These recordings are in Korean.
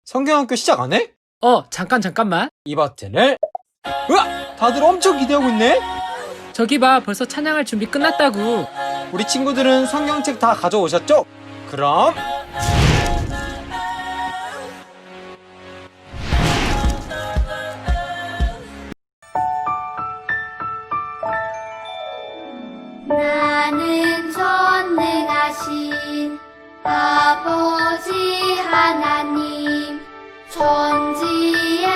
성경학교 시작 안 해? 잠깐만. 이 버튼을. 우와! 다들 엄청 기대하고 있네? 저기 봐, 벌써 찬양할 준비 끝났다고. 우리 친구들은 성경책 다 가져오셨죠? 그럼 나는 전능하신 아버지 하나님 천지의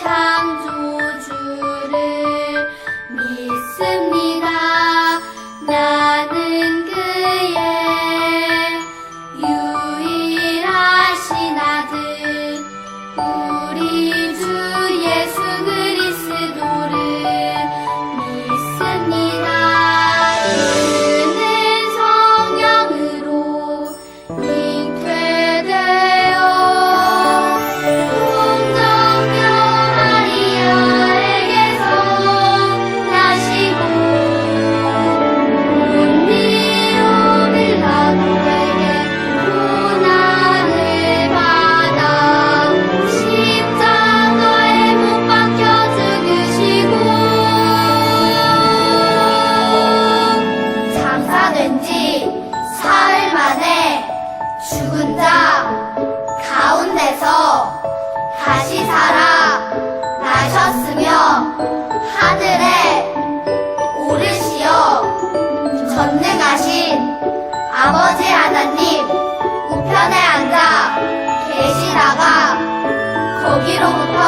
창조주를 믿습니다. 나는 그의 유일하신 아들 우리 주 예수 그리스도를 믿습니다. 그는 성령으로 잉태되어 동정녀 마리아에게서 나시고 본디오 빌라도에게 고난을 받아 십자가에 못 박혀 죽으시고 장사된 지 사흘 만에 죽은 자 가운데서 다시 살아 나셨으며 하늘에 오르시어 전능하신 아버지 하나님 우편에 앉아 계시다가 거기로부터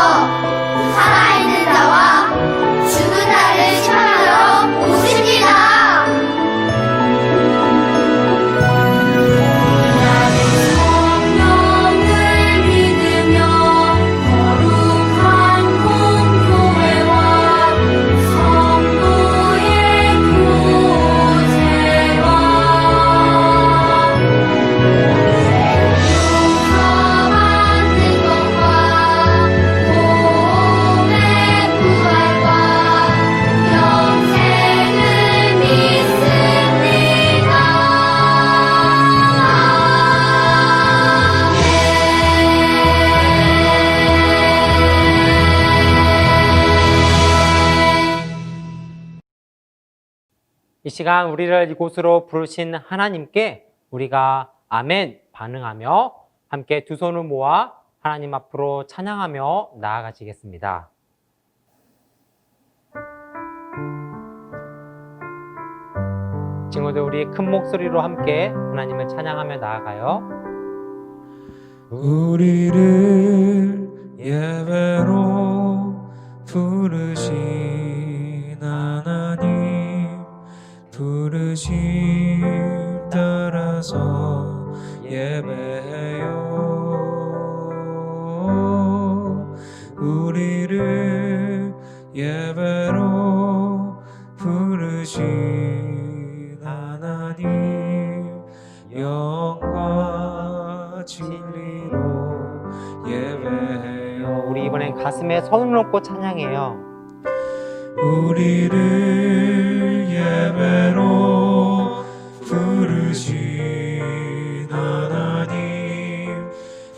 살아있는 자와 죽은 자를 심판하러 오십니다. 나는 성령을 믿으며 거룩한 공교회와 성도의 교제와 용서받는 것과 몸의 부활과 영생을 믿습니다. 이 시간 우리를 이곳으로 부르신 하나님께 우리가 아멘 반응하며 함께 두 손을 모아 하나님 앞으로 찬양하며 나아가시겠습니다. 친구들, 우리 큰 목소리로 함께 하나님을 찬양하며 나아가요. 우리를 예배로 부르신 하나님 부르심 따라서 예배해요. 우리를 예배로 부르신 하나님 영과 진리로 예배해요. 우리 이번엔 가슴에 손을 얹고 찬양해요. 우리를 예배로 부르신 하나님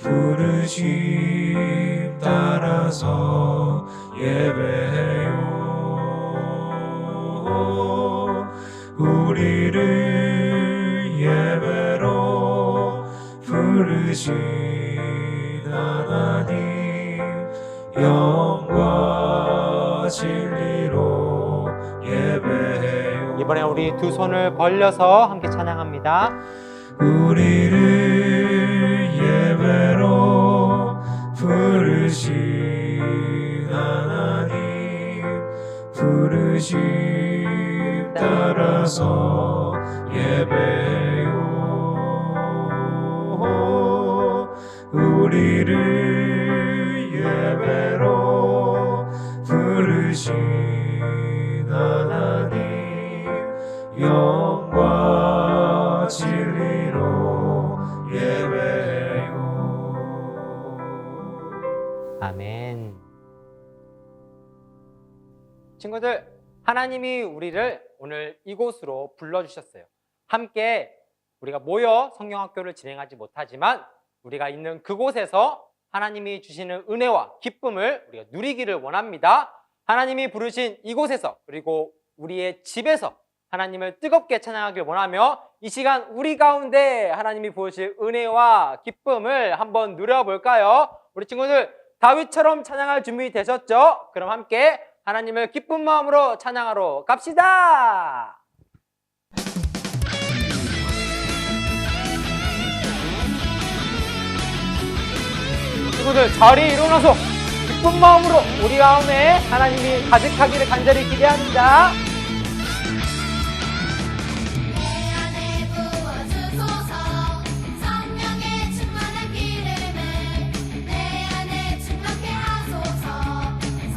부르심 따라서 예배해요. 우리를 예배로 부르신 하나님 영과 진리로 예배해요. 이번에 우리 두 손을 벌려서 함께 찬양합니다. 우리를 예배로 부르신 하나님 부르심 따라서 예배해요. 우리를 예배로 부르신 하나님 영과 진리로 예배해요. 아멘. 친구들, 하나님이 우리를 오늘 이곳으로 불러주셨어요. 함께 우리가 모여 성경학교를 진행하지 못하지만 우리가 있는 그곳에서 하나님이 주시는 은혜와 기쁨을 우리가 누리기를 원합니다. 하나님이 부르신 이곳에서 그리고 우리의 집에서 하나님을 뜨겁게 찬양하길 원하며 이 시간 우리 가운데 하나님이 부으실 은혜와 기쁨을 한번 누려볼까요? 우리 친구들 다윗처럼 찬양할 준비 되셨죠? 그럼 함께 하나님을 기쁜 마음으로 찬양하러 갑시다. 친구들 자리에 일어나서 기쁜 마음으로 우리 가운데 하나님이 가득하기를 간절히 기대합니다. 내 안에 부어주소서 성령의 충만한 기름을 내 안에 충만케 하소서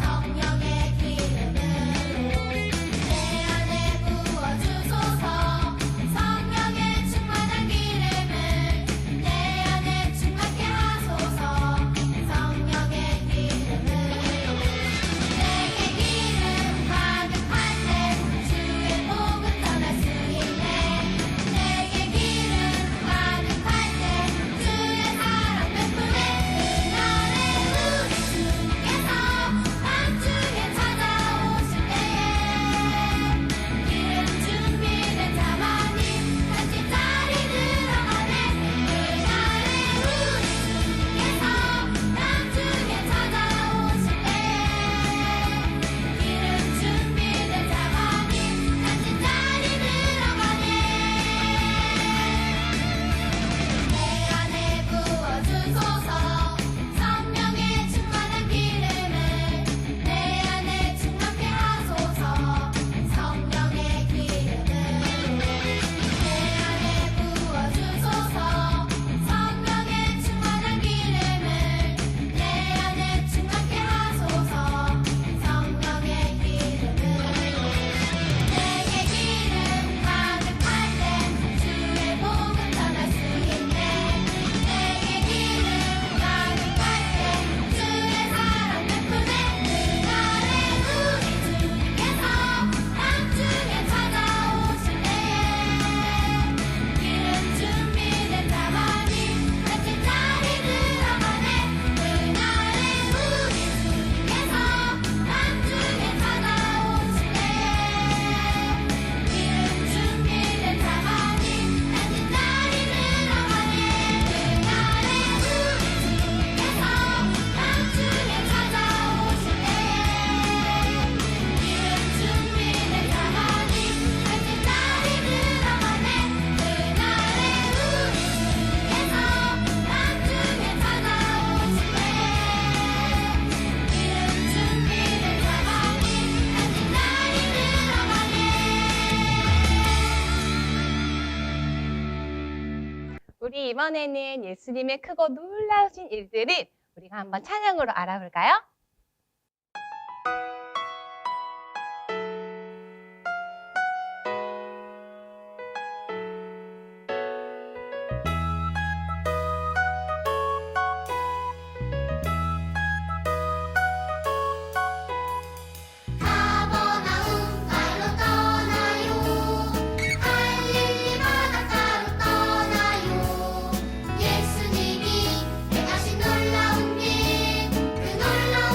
성령의 기름으로 내 안에 부어주소서 성령의 충만한 기름을 내 안에 충만케 하소서 성령의 기름으로 내게 기름 가득할 때 주의 복은 전할 수 있네 내게 기름 가득할 때 주의 사랑 베푸네 그날에 우리 주님께서 밤중에 찾아오실 때에 기름 준비된 자만이 같이 자리 들어가네 그날에 우리 주님께서 밤중에 찾아오실 때에 기름 준비된 자만이 같이 자리 들어가네 내 안에 부어주소서 성령의 충만한 기름을 내 안에 충만케 하소서 성령의 기름으로 내 안에 부어주소서 성령의 충만한 기름을 내 안에 충만케 하소서 성령의 기름으로 내게 기름 가득할 때 주의 복음 전할 수 있네 내게 기름 가득할 때 주의 사랑 베푸네 그날에 우리 주님께서 밤중에 찾아오실 때에 기름 준비된 자만이 같이 자리 들어가네 그날에 우리 주님께서 밤중에 찾아오실 때에 기름 준비된 자만이 같이 자리 들어가네 그날에 우리 주님께서 밤중에 찾아오실 때에 기름 준비된 자만이 같이 자리 들어가네 그날에 우리 주님께서 밤중에 찾아오실 때에 기름 준비된 자만이 같이 자리 들어가네 우리 이번에는 예수님의 크고 놀라우신 일들을 우리가 한번 찬양으로 알아볼까요? 가버나움 가로 떠나요 갈릴리 바닷가로 떠나요 예수님이 행하신 놀라운 일 그 놀라운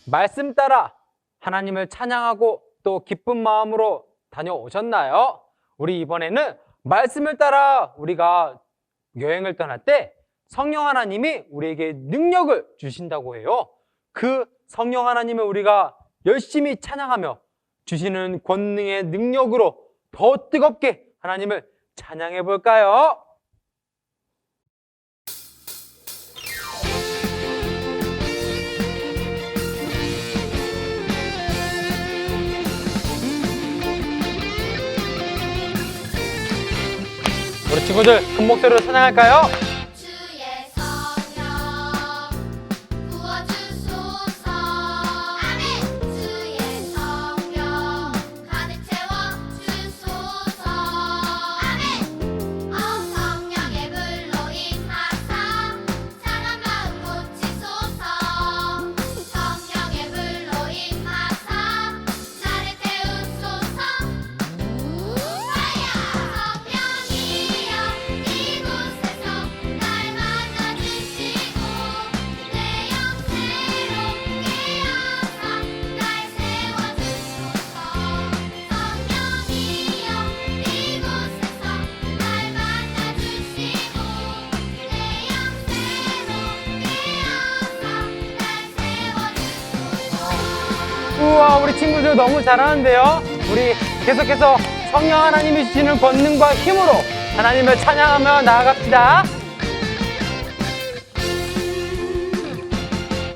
말씀 따라 하나님을 찬양하고 또 기쁜 마음으로 다녀오셨나요? 우리 이번에는 말씀을 따라 우리가 여행을 떠날 때 성령 하나님이 우리에게 능력을 주신다고 해요. 그 성령 하나님을 우리가 열심히 찬양하며 주시는 권능의 능력으로 더 뜨겁게 하나님을 찬양해 볼까요? 우리 친구들 큰 목소리로 찬양할까요? 주의 성령 부어주소서. 아멘. 주의 성령 가득 채워주소서. 아멘. 성령의 불로 임하사 상한 마음 고치소서. 성령의 불로 임하사 나를 태우소서. 성령이여 이곳에서 날 만나주시고 내 영 새롭게 하사 날 세워주소서. 성령이여 이곳에서 날 만나주시고 내 영 새롭게 하사 날 세워주소서. 우와, 우리 친구들 너무 잘하는데요? 우리 계속해서 성령 하나님이 주시는 권능과 힘으로 하나님을 찬양하며 나아갑시다.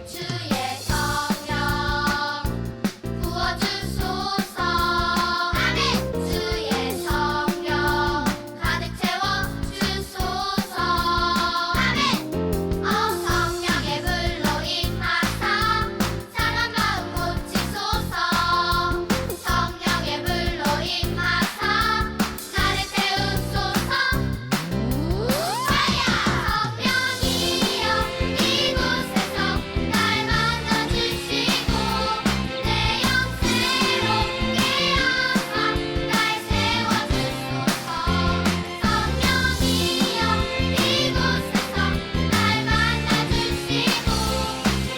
주의 성령 부어주소서. 아멘. 주의 성령 가득 채워주소서. 아멘. 성령의 불로 임하사 상한 마음 고치소서. 성령의 불로 임하사 나를 태우소서. 성령이여 이곳에서 날 만나주시고 내 영 새롭게 하사 날 세워주소서. 성령이여 이곳에서 날 만나주시고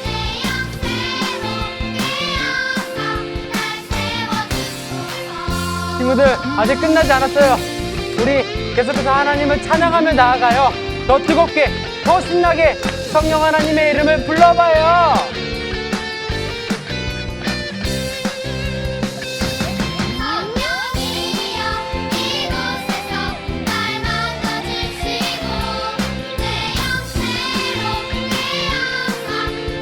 내 영 새롭게 하사 날 세워주소서. 친구들, 아직 끝나지 않았어요. 우리 계속해서 하나님을 찬양하며 나아가요. 더 뜨겁게, 더 신나게 성령 하나님의 이름을 불러봐요. 성령이여 이곳에서 날 만나주시고 내 영 새롭게 하사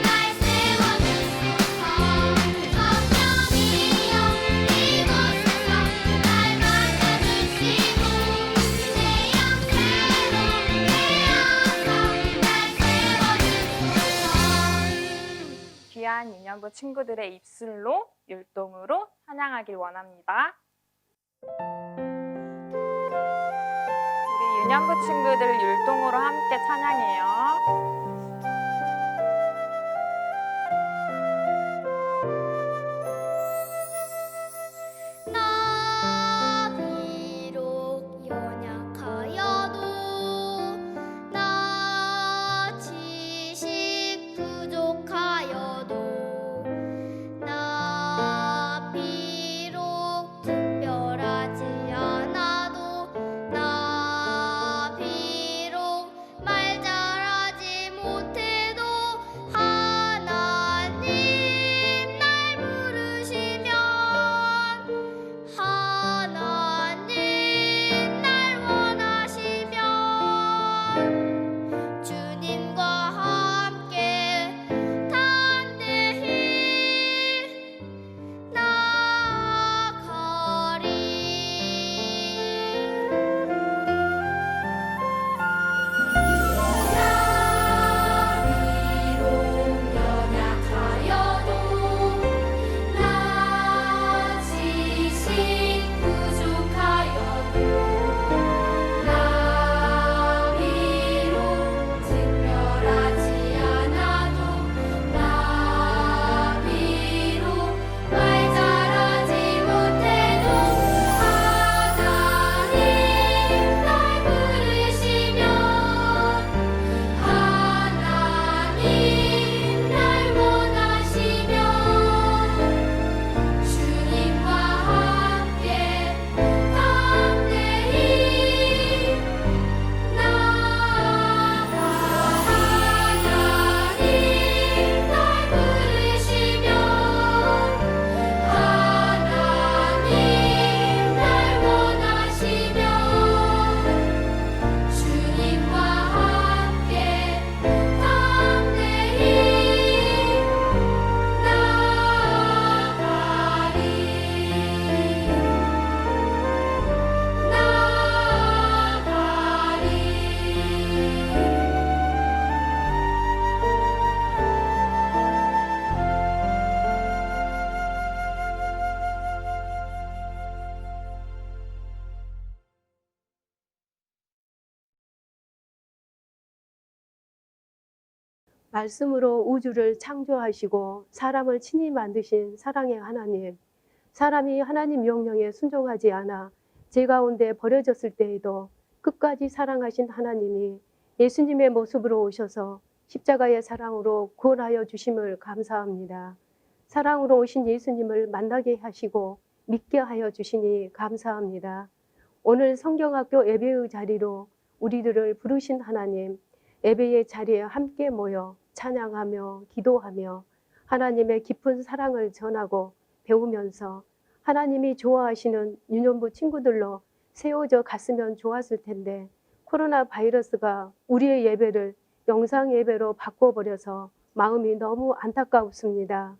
날 세워주소서. 성령이여 이곳에서 날 만나주시고 내 영 새롭게 하사 날 세워주소서. 귀한 유년부 친구들의 입술로 율동으로 찬양하길 원합니다. 우리 유년부 친구들 율동으로 함께 찬양해요. 나 비록 연약하여도 나 지식 부족하여도 나 비록 특별하지 않아도 나 비록 말 잘하지 말씀으로 우주를 창조하시고 사람을 친히 만드신 사랑의 하나님, 사람이 하나님 명령에 순종하지 않아 죄 가운데 버려졌을 때에도 끝까지 사랑하신 하나님이 예수님의 모습으로 오셔서 십자가의 사랑으로 구원하여 주심을 감사합니다. 사랑으로 오신 예수님을 만나게 하시고 믿게 하여 주시니 감사합니다. 오늘 성경학교 예배의 자리로 우리들을 부르신 하나님, 예배의 자리에 함께 모여 찬양하며 기도하며 하나님의 깊은 사랑을 전하고 배우면서 하나님이 좋아하시는 유년부 친구들로 세워져 갔으면 좋았을 텐데 코로나 바이러스가 우리의 예배를 영상 예배로 바꿔버려서 마음이 너무 안타깝습니다.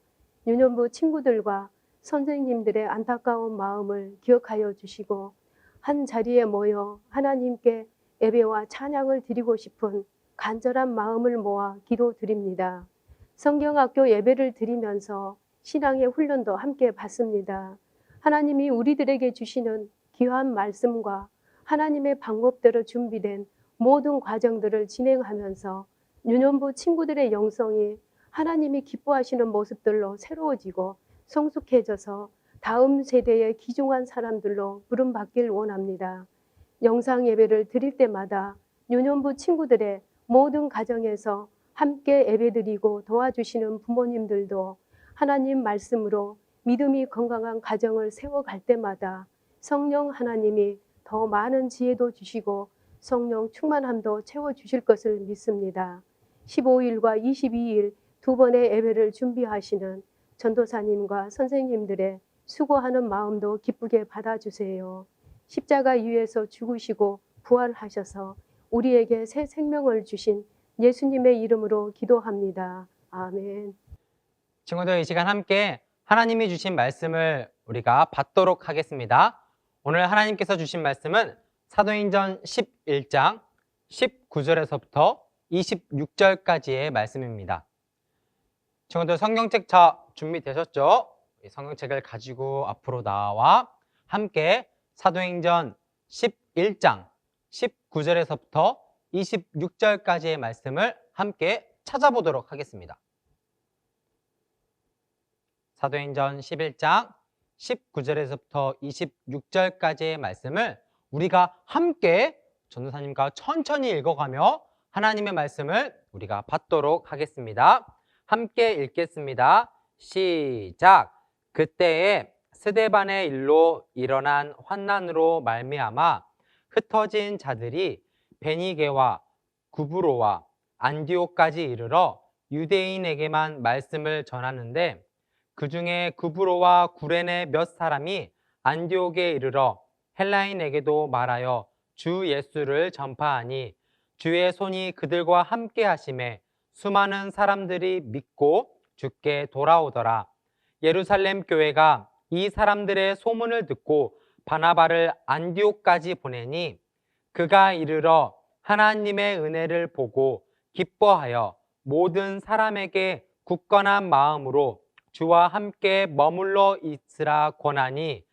유년부 친구들과 선생님들의 안타까운 마음을 기억하여 주시고 한 자리에 모여 하나님께 예배와 찬양을 드리고 싶은 간절한 마음을 모아 기도드립니다. 성경학교 예배를 드리면서 신앙의 훈련도 함께 받습니다. 하나님이 우리들에게 주시는 귀한 말씀과 하나님의 방법대로 준비된 모든 과정들을 진행하면서 유년부 친구들의 영성이 하나님이 기뻐하시는 모습들로 새로워지고 성숙해져서 다음 세대의 귀중한 사람들로 부름받길 원합니다. 영상 예배를 드릴 때마다 유년부 친구들의 모든 가정에서 함께 예배드리고 도와주시는 부모님들도 하나님 말씀으로 믿음이 건강한 가정을 세워갈 때마다 성령 하나님이 더 많은 지혜도 주시고 성령 충만함도 채워주실 것을 믿습니다. 15일과 22일 두 번의 예배를 준비하시는 전도사님과 선생님들의 수고하는 마음도 기쁘게 받아주세요. 십자가 위에서 죽으시고 부활하셔서 우리에게 새 생명을 주신 예수님의 이름으로 기도합니다. 아멘. 친구들, 이 시간 함께 하나님이 주신 말씀을 우리가 받도록 하겠습니다. 오늘 하나님께서 주신 말씀은 사도행전 11장 19절에서부터 26절까지의 말씀입니다. 친구들, 성경책 다 준비되셨죠? 성경책을 가지고 앞으로 나와 함께 사도행전 11장 19절에서부터 26절까지의 말씀을 함께 찾아보도록 하겠습니다. 사도행전 11장 19절에서부터 26절까지의 말씀을 우리가 함께 전도사님과 천천히 읽어가며 하나님의 말씀을 우리가 받도록 하겠습니다. 함께 읽겠습니다. 시작. 그때에 스데반의 일로 일어난 환난으로 말미암아 흩어진 자들이 베니게와 구브로와 안디옥까지 이르러 유대인에게만 말씀을 전하는데 그 중에 구브로와 구레네 몇 사람이 안디옥에 이르러 헬라인에게도 말하여 주 예수를 전파하니 주의 손이 그들과 함께 하심에 수많은 사람들이 믿고 주께 돌아오더라. 예루살렘 교회가 이 사람들의 소문을 듣고 바나바를 안디옥까지 보내니 그가 이르러 하나님의 은혜를 보고 기뻐하여 모든 사람에게 굳건한 마음으로 주와 함께 머물러 있으라 권하니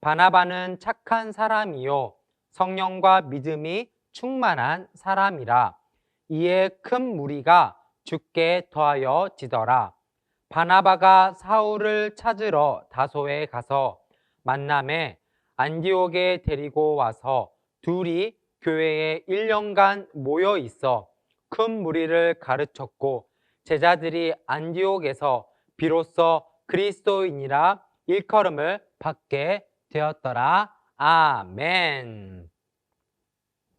바나바는 착한 사람이요 성령과 믿음이 충만한 사람이라. 이에 큰 무리가 주께 더하여 지더라. 바나바가 사울을 찾으러 다소에 가서 만남에 안디옥에 데리고 와서 둘이 교회에 1년간 모여 있어 큰 무리를 가르쳤고 제자들이 안디옥에서 비로소 그리스도인이라 일컬음을 받게 되었더라. 아멘.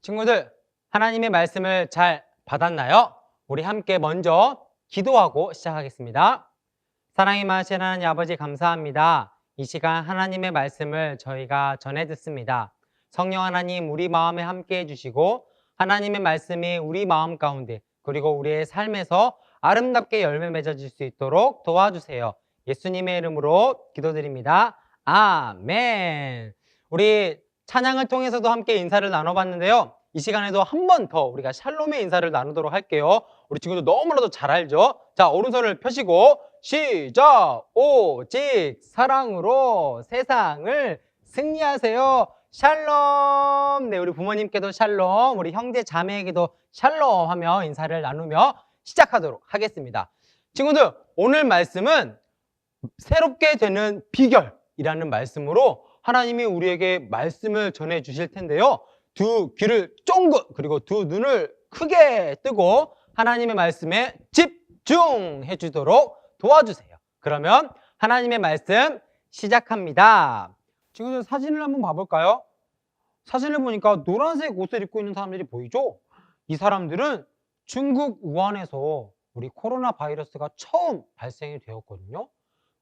친구들, 하나님의 말씀을 잘 받았나요? 우리 함께 먼저 기도하고 시작하겠습니다. 사랑이 많으신 하나님 아버지, 감사합니다. 이 시간 하나님의 말씀을 저희가 전해 듣습니다. 성령 하나님, 우리 마음에 함께 해주시고 하나님의 말씀이 우리 마음 가운데 그리고 우리의 삶에서 아름답게 열매 맺어질 수 있도록 도와주세요. 예수님의 이름으로 기도드립니다. 아멘. 우리 찬양을 통해서도 함께 인사를 나눠봤는데요. 이 시간에도 한 번 더 우리가 샬롬의 인사를 나누도록 할게요. 우리 친구들 너무나도 잘 알죠? 자, 오른손을 펴시고 시작! 오직 사랑으로 세상을 승리하세요. 샬롬! 네, 우리 부모님께도 샬롬, 우리 형제 자매에게도 샬롬 하며 인사를 나누며 시작하도록 하겠습니다. 친구들, 오늘 말씀은 새롭게 되는 비결이라는 말씀으로 하나님이 우리에게 말씀을 전해 주실 텐데요. 두 귀를 쫑긋 그리고 두 눈을 크게 뜨고 하나님의 말씀에 집중해 주도록 도와주세요. 그러면 하나님의 말씀 시작합니다. 친구들, 사진을 한번 봐볼까요? 사진을 보니까 노란색 옷을 입고 있는 사람들이 보이죠? 이 사람들은 중국 우한에서 우리 코로나 바이러스가 처음 발생이 되었거든요.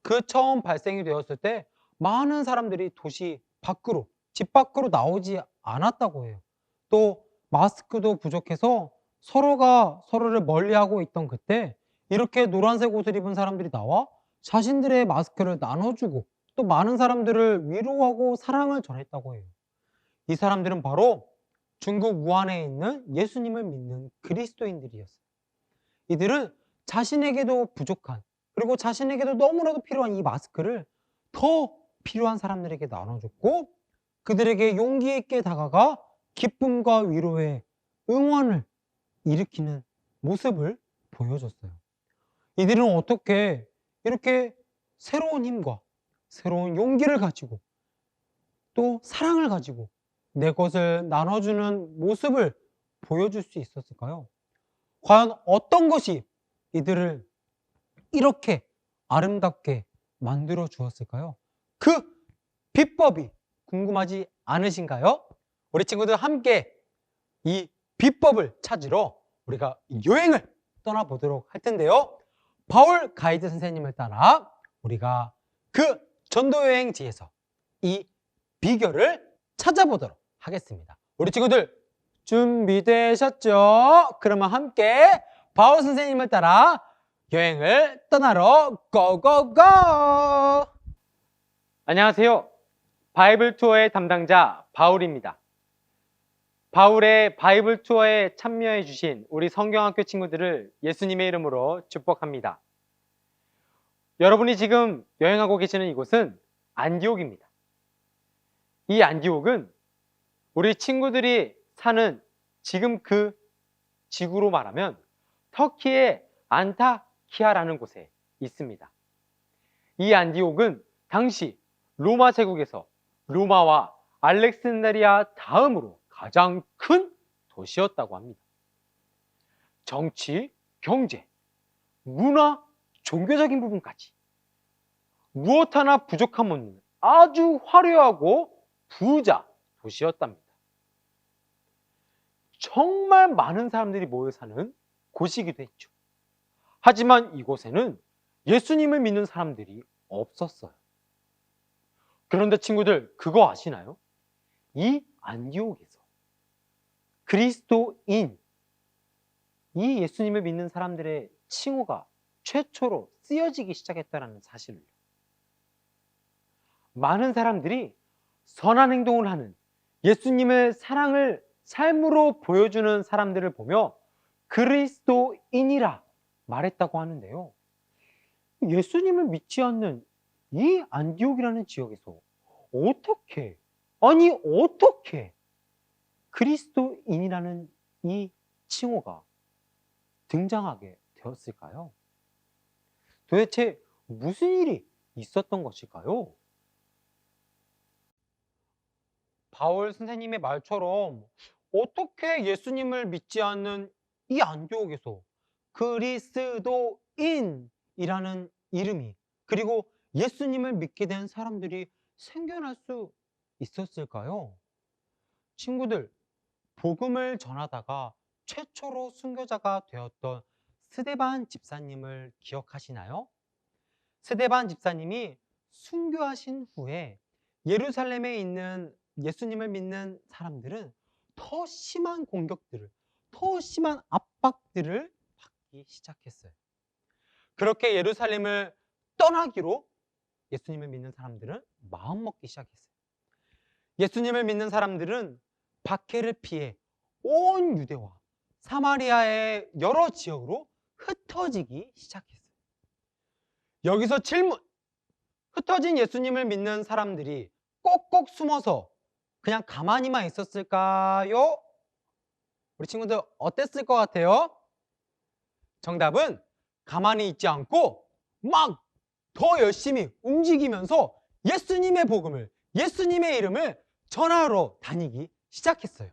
그 처음 발생이 되었을 때 많은 사람들이 도시 밖으로, 집 밖으로 나오지 않았다고 해요. 또 마스크도 부족해서 서로가 서로를 멀리하고 있던 그때 이렇게 노란색 옷을 입은 사람들이 나와 자신들의 마스크를 나눠주고 또 많은 사람들을 위로하고 사랑을 전했다고 해요. 이 사람들은 바로 중국 우한에 있는 예수님을 믿는 그리스도인들이었어요. 이들은 자신에게도 부족한, 그리고 자신에게도 너무나도 필요한 이 마스크를 더 필요한 사람들에게 나눠줬고 그들에게 용기 있게 다가가 기쁨과 위로의 응원을 일으키는 모습을 보여줬어요. 이들은 어떻게 이렇게 새로운 힘과 새로운 용기를 가지고 또 사랑을 가지고 내 것을 나눠주는 모습을 보여줄 수 있었을까요? 과연 어떤 것이 이들을 이렇게 아름답게 만들어 주었을까요? 그 비법이 궁금하지 않으신가요? 우리 친구들 함께 이 비법을 찾으러 우리가 여행을 떠나보도록 할 텐데요. 바울 가이드 선생님을 따라 우리가 그 전도여행지에서 이 비결을 찾아보도록 하겠습니다. 우리 친구들 준비되셨죠? 그러면 함께 바울 선생님을 따라 여행을 떠나러 고고고! 안녕하세요. 바이블 투어의 담당자 바울입니다. 바울의 바이블 투어에 참여해 주신 우리 성경학교 친구들을 예수님의 이름으로 축복합니다. 여러분이 지금 여행하고 계시는 이곳은 안디옥입니다. 이 안디옥은 우리 친구들이 사는 지금 그 지구로 말하면 터키의 안타키아라는 곳에 있습니다. 이 안디옥은 당시 로마 제국에서 로마와 알렉산드리아 다음으로 가장 큰 도시였다고 합니다. 정치, 경제, 문화, 종교적인 부분까지 무엇 하나 부족함 없는 아주 화려하고 부자 도시였답니다. 정말 많은 사람들이 모여 사는 곳이기도 했죠. 하지만 이곳에는 예수님을 믿는 사람들이 없었어요. 그런데 친구들, 그거 아시나요? 이 안디옥에서 그리스도인, 이 예수님을 믿는 사람들의 칭호가 최초로 쓰여지기 시작했다는 사실을. 많은 사람들이 선한 행동을 하는 예수님의 사랑을 삶으로 보여주는 사람들을 보며 그리스도인이라 말했다고 하는데요. 예수님을 믿지 않는 이 안디옥이라는 지역에서 어떻게 그리스도인이라는 이 칭호가 등장하게 되었을까요? 도대체 무슨 일이 있었던 것일까요? 바울 선생님의 말처럼 어떻게 예수님을 믿지 않는 이 안디옥에서 그리스도인이라는 이름이, 그리고 예수님을 믿게 된 사람들이 생겨날 수 있었을까요? 친구들, 복음을 전하다가 최초로 순교자가 되었던 스데반 집사님을 기억하시나요? 스데반 집사님이 순교하신 후에 예루살렘에 있는 예수님을 믿는 사람들은 더 심한 공격들을, 더 심한 압박들을 받기 시작했어요. 그렇게 예루살렘을 떠나기로 예수님을 믿는 사람들은 마음먹기 시작했어요. 예수님을 믿는 사람들은 박해를 피해 온 유대와 사마리아의 여러 지역으로 흩어지기 시작했어요. 여기서 질문! 흩어진 예수님을 믿는 사람들이 꼭꼭 숨어서 그냥 가만히만 있었을까요? 우리 친구들 어땠을 것 같아요? 정답은 가만히 있지 않고 막 더 열심히 움직이면서 예수님의 복음을, 예수님의 이름을 전하러 다니기 시작했어요.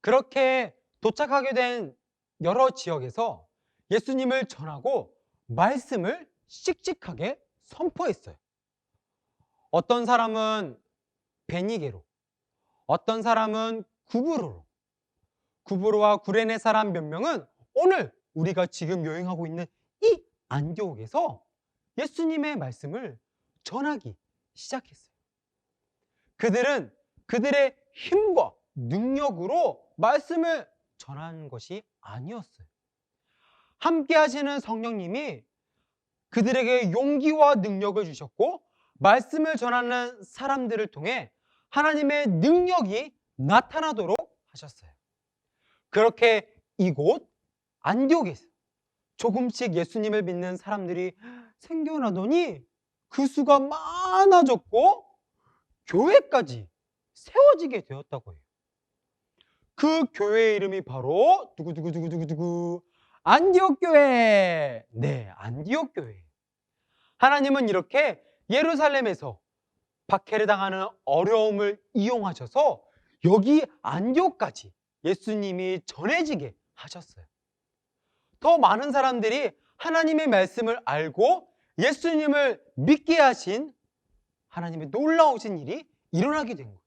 그렇게 도착하게 된 여러 지역에서 예수님을 전하고 말씀을 씩씩하게 선포했어요. 어떤 사람은 베니게로, 어떤 사람은 구브로로, 구브로와 구레네 사람 몇 명은 오늘 우리가 지금 여행하고 있는 이 안디옥에서 예수님의 말씀을 전하기 시작했어요. 그들은 그들의 힘과 능력으로 말씀을 전하는 것이 아니었어요. 함께 하시는 성령님이 그들에게 용기와 능력을 주셨고 말씀을 전하는 사람들을 통해 하나님의 능력이 나타나도록 하셨어요. 그렇게 이곳 안디옥에서 조금씩 예수님을 믿는 사람들이 생겨나더니 그 수가 많아졌고 교회까지 세워지게 되었다고 해요. 그 교회의 이름이 바로 두구두구두구두구두구 안디옥 교회. 네, 안디옥 교회. 하나님은 이렇게 예루살렘에서 박해를 당하는 어려움을 이용하셔서 여기 안디옥까지 예수님이 전해지게 하셨어요. 더 많은 사람들이 하나님의 말씀을 알고 예수님을 믿게 하신 하나님의 놀라우신 일이 일어나게 된 거예요.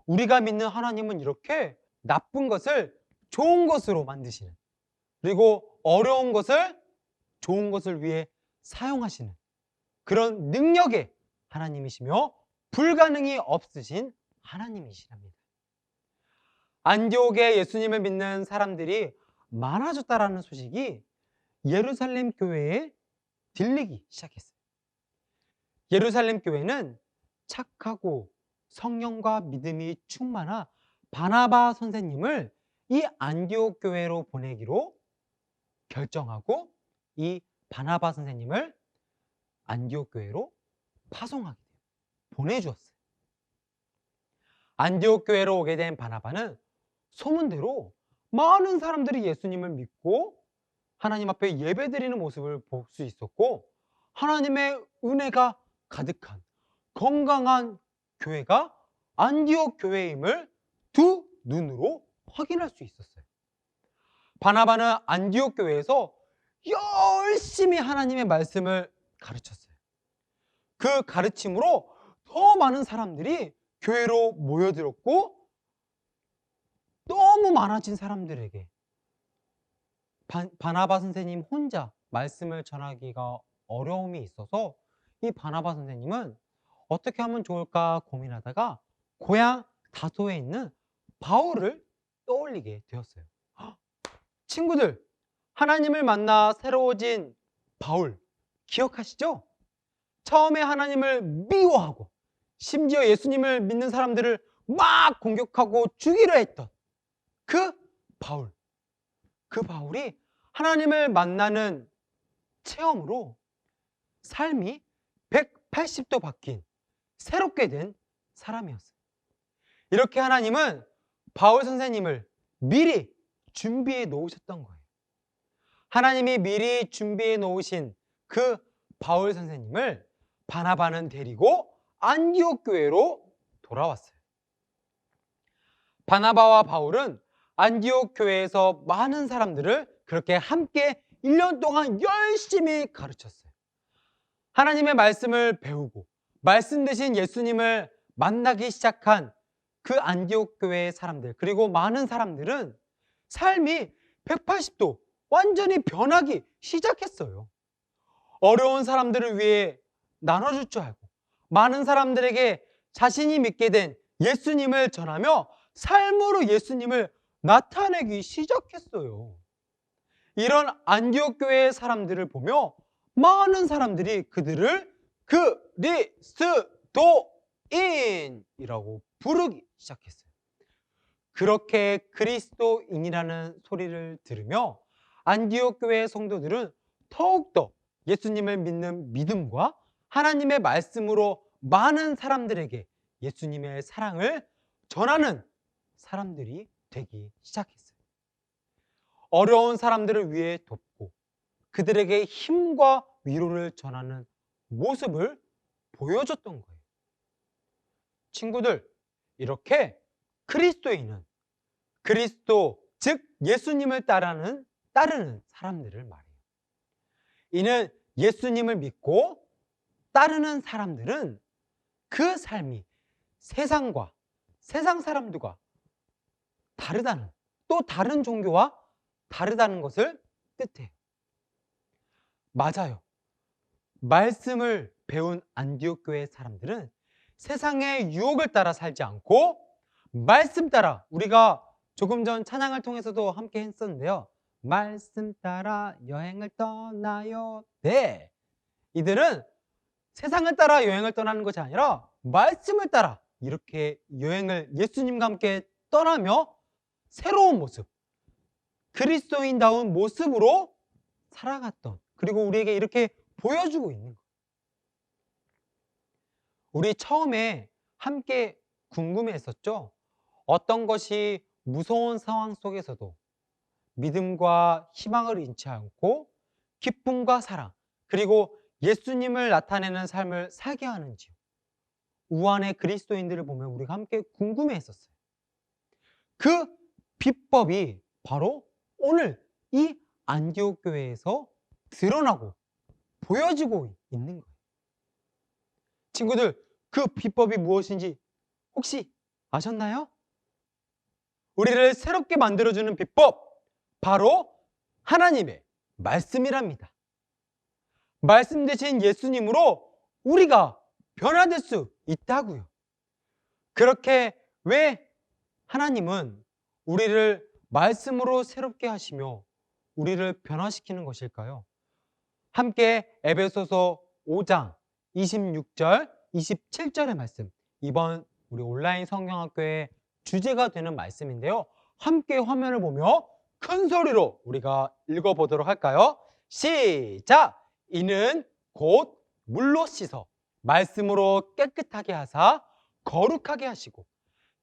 우리가 믿는 하나님은 이렇게 나쁜 것을 좋은 것으로 만드시는, 그리고 어려운 것을 좋은 것을 위해 사용하시는 그런 능력의 하나님이시며 불가능이 없으신 하나님이시랍니다. 안디옥에 예수님을 믿는 사람들이 많아졌다라는 소식이 예루살렘 교회에 들리기 시작했어요. 예루살렘 교회는 착하고 성령과 믿음이 충만한 바나바 선생님을 이 안디옥 교회로 보내기로 결정하고 이 바나바 선생님을 안디옥 교회로 파송하게 돼요. 보내주었어요. 안디옥 교회로 오게 된 바나바는 소문대로 많은 사람들이 예수님을 믿고 하나님 앞에 예배드리는 모습을 볼 수 있었고 하나님의 은혜가 가득한 건강한 교회가 안디옥 교회임을 두 눈으로 확인할 수 있었어요. 바나바는 안디옥 교회에서 열심히 하나님의 말씀을 가르쳤어요. 그 가르침으로 더 많은 사람들이 교회로 모여들었고 너무 많아진 사람들에게 바나바 선생님 혼자 말씀을 전하기가 어려움이 있어서 이 바나바 선생님은 어떻게 하면 좋을까 고민하다가 고향 다소에 있는 바울을 떠올리게 되었어요. 친구들, 하나님을 만나 새로워진 바울 기억하시죠? 처음에 하나님을 미워하고 심지어 예수님을 믿는 사람들을 막 공격하고 죽이려 했던 그 바울. 그 바울이 하나님을 만나는 체험으로 삶이 180도 바뀐 새롭게 된 사람이었어요. 이렇게 하나님은 바울 선생님을 미리 준비해 놓으셨던 거예요. 하나님이 미리 준비해 놓으신 그 바울 선생님을 바나바는 데리고 안디옥 교회로 돌아왔어요. 바나바와 바울은 안디옥 교회에서 많은 사람들을 그렇게 함께 1년 동안 열심히 가르쳤어요. 하나님의 말씀을 배우고 말씀 대신 예수님을 만나기 시작한 그 안디옥 교회의 사람들, 그리고 많은 사람들은 삶이 180도 완전히 변하기 시작했어요. 어려운 사람들을 위해 나눠줄 줄 알고 많은 사람들에게 자신이 믿게 된 예수님을 전하며 삶으로 예수님을 나타내기 시작했어요. 이런 안디옥 교회의 사람들을 보며 많은 사람들이 그들을 그리스도인이라고 부르기 시작했어요. 그렇게 그리스도인이라는 소리를 들으며 안디옥 교회의 성도들은 더욱더 예수님을 믿는 믿음과 하나님의 말씀으로 많은 사람들에게 예수님의 사랑을 전하는 사람들이 되기 시작했어요. 어려운 사람들을 위해 돕고 그들에게 힘과 위로를 전하는 모습을 보여줬던 거예요. 친구들, 이렇게 그리스도인은 그리스도, 즉 예수님을 따르는 사람들을 말해요. 이는 예수님을 믿고 따르는 사람들은 그 삶이 세상과 세상 사람들과 다르다는, 또 다른 종교와 다르다는 것을 뜻해요. 맞아요. 말씀을 배운 안디옥 교회 사람들은 세상의 유혹을 따라 살지 않고 말씀 따라, 우리가 조금 전 찬양을 통해서도 함께 했었는데요. 말씀 따라 여행을 떠나요. 네. 이들은 세상을 따라 여행을 떠나는 것이 아니라 말씀을 따라 이렇게 여행을 예수님과 함께 떠나며 새로운 모습, 그리스도인다운 모습으로 살아갔던, 그리고 우리에게 이렇게 보여주고 있는 거예요. 우리 처음에 함께 궁금해했었죠. 어떤 것이 무서운 상황 속에서도 믿음과 희망을 잃지 않고 기쁨과 사랑, 그리고 예수님을 나타내는 삶을 살게 하는지요. 우한의 그리스도인들을 보면 우리가 함께 궁금해했었어요. 그 비법이 바로 오늘 이 안디옥 교회에서 드러나고 보여지고 있는 거예요. 친구들, 그 비법이 무엇인지 혹시 아셨나요? 우리를 새롭게 만들어주는 비법, 바로 하나님의 말씀이랍니다. 말씀 되신 예수님으로 우리가 변화될 수 있다고요. 그렇게 왜 하나님은 우리를 말씀으로 새롭게 하시며 우리를 변화시키는 것일까요? 함께 에베소서 5장 26절, 27절의 말씀, 이번 우리 온라인 성경학교의 주제가 되는 말씀인데요. 함께 화면을 보며 큰 소리로 우리가 읽어보도록 할까요? 시작! 이는 곧 물로 씻어 말씀으로 깨끗하게 하사 거룩하게 하시고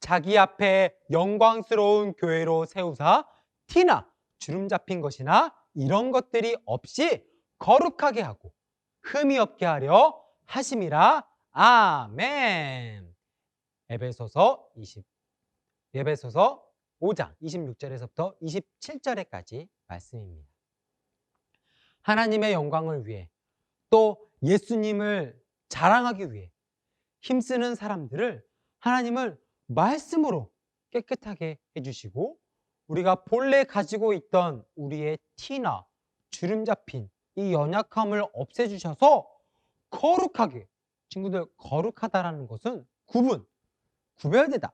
자기 앞에 영광스러운 교회로 세우사 티나 주름 잡힌 것이나 이런 것들이 없이 거룩하게 하고 흠이 없게 하려 하심이라. 아멘. 에베소서 5장 26절에서부터 27절에까지 말씀입니다. 하나님의 영광을 위해, 또 예수님을 자랑하기 위해 힘쓰는 사람들을 하나님은 말씀으로 깨끗하게 해주시고, 우리가 본래 가지고 있던 우리의 티나 주름 잡힌 이 연약함을 없애주셔서 거룩하게, 친구들, 거룩하다라는 것은 구별되다,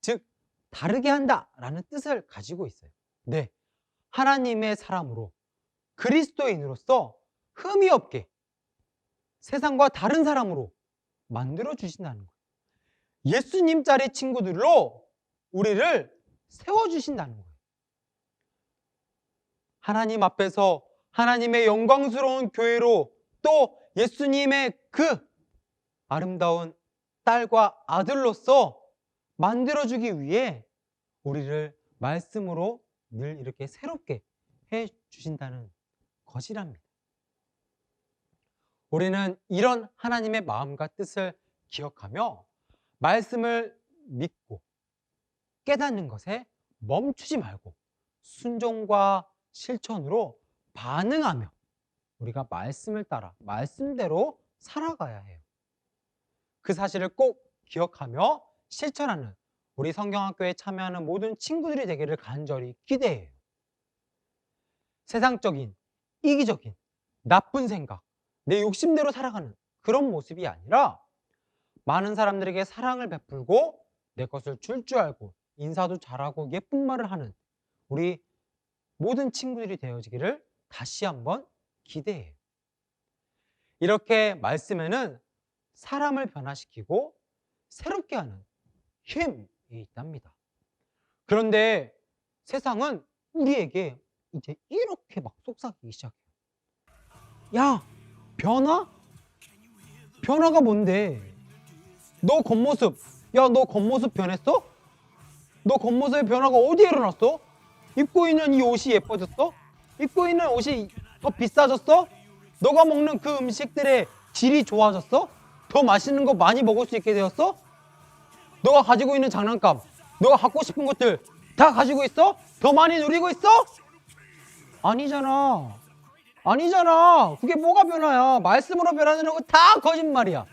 즉 다르게 한다라는 뜻을 가지고 있어요. 네, 하나님의 사람으로, 그리스도인으로서 흠이 없게 세상과 다른 사람으로 만들어 주신다는 거예요. 예수님짜리 친구들로 우리를 세워주신다는 거예요. 하나님 앞에서 하나님의 영광스러운 교회로, 또 예수님의 그 아름다운 딸과 아들로서 만들어주기 위해 우리를 말씀으로 늘 이렇게 새롭게 해주신다는 것이랍니다. 우리는 이런 하나님의 마음과 뜻을 기억하며 말씀을 믿고 깨닫는 것에 멈추지 말고 순종과 실천으로 반응하며 우리가 말씀을 따라 말씀대로 살아가야 해요. 그 사실을 꼭 기억하며 실천하는 우리 성경학교에 참여하는 모든 친구들이 되기를 간절히 기대해요. 세상적인, 이기적인, 나쁜 생각, 내 욕심대로 살아가는 그런 모습이 아니라 많은 사람들에게 사랑을 베풀고 내 것을 줄 줄 알고 인사도 잘하고 예쁜 말을 하는 우리 모든 친구들이 되어지기를 다시 한번 기대해요. 이렇게 말씀에는 사람을 변화시키고 새롭게 하는 힘이 있답니다. 그런데 세상은 우리에게 이제 이렇게 막 속삭이기 시작해요. 야, 변화? 변화가 뭔데? 너 겉모습, 야, 너 겉모습 변했어? 너 겉모습의 변화가 어디에 일어났어? 입고 있는 이 옷이 예뻐졌어? 입고 있는 옷이 더 비싸졌어? 너가 먹는 그 음식들의 질이 좋아졌어? 더 맛있는 거 많이 먹을 수 있게 되었어? 너가 가지고 있는 장난감, 너가 갖고 싶은 것들 다 가지고 있어? 더 많이 누리고 있어? 아니잖아. 아니잖아. 그게 뭐가 변화야? 말씀으로 변하는 거 다 거짓말이야.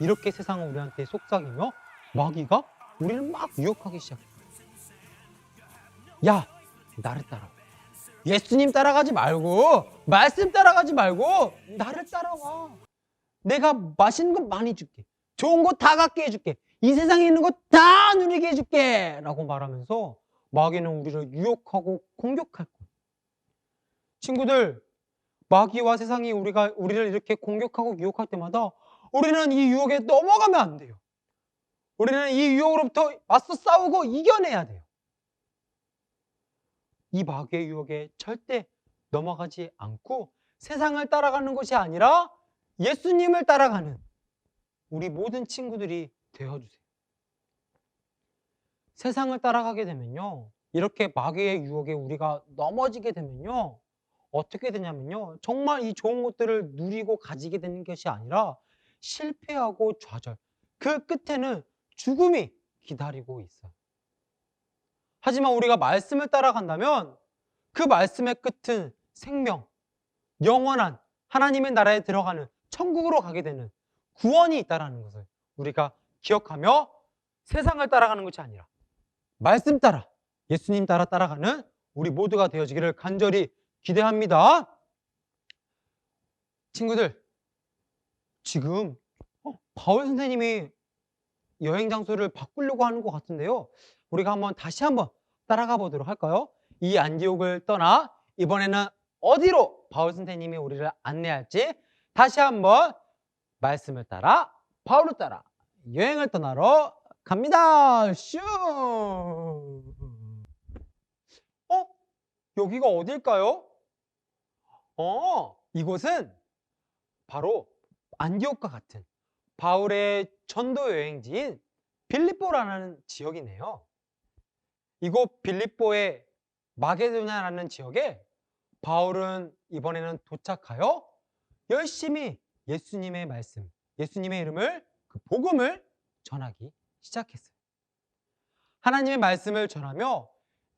이렇게 세상은 우리한테 속삭이며 마귀가 우리를 막 유혹하기 시작해. 야, 나를 따라와. 예수님 따라가지 말고, 말씀 따라가지 말고 나를 따라와. 내가 맛있는 거 많이 줄게. 좋은 거 다 갖게 해줄게. 이 세상에 있는 거 다 누리게 해줄게. 라고 말하면서 마귀는 우리를 유혹하고 공격할 거야. 친구들, 마귀와 세상이 우리를 이렇게 공격하고 유혹할 때마다 우리는 이 유혹에 넘어가면 안 돼요. 우리는 이 유혹으로부터 맞서 싸우고 이겨내야 돼요. 이 마귀의 유혹에 절대 넘어가지 않고 세상을 따라가는 것이 아니라 예수님을 따라가는 우리 모든 친구들이 되어주세요. 세상을 따라가게 되면요, 이렇게 마귀의 유혹에 우리가 넘어지게 되면요, 어떻게 되냐면요, 정말 이 좋은 것들을 누리고 가지게 되는 것이 아니라 실패하고 좌절, 그 끝에는 죽음이 기다리고 있어요. 하지만 우리가 말씀을 따라간다면 그 말씀의 끝은 생명, 영원한 하나님의 나라에 들어가는 천국으로 가게 되는 구원이 있다는 것을 우리가 기억하며 세상을 따라가는 것이 아니라 말씀 따라, 예수님 따라 따라가는 우리 모두가 되어지기를 간절히 기대합니다. 친구들, 지금 바울 선생님이 여행 장소를 바꾸려고 하는 것 같은데요, 우리가 다시 한번 따라가 보도록 할까요? 이 안디옥을 떠나 이번에는 어디로 바울 선생님이 우리를 안내할지 다시 한번 말씀을 따라, 바울을 따라 여행을 떠나러 갑니다. 슈! 여기가 어딜까요? 이곳은 바로 안디옥과 같은 바울의 전도 여행지인 빌립보라는 지역이네요. 이곳 빌립보의 마게도냐라는 지역에 바울은 이번에는 도착하여 열심히 예수님의 말씀, 예수님의 이름을, 그 복음을 전하기 시작했어요. 하나님의 말씀을 전하며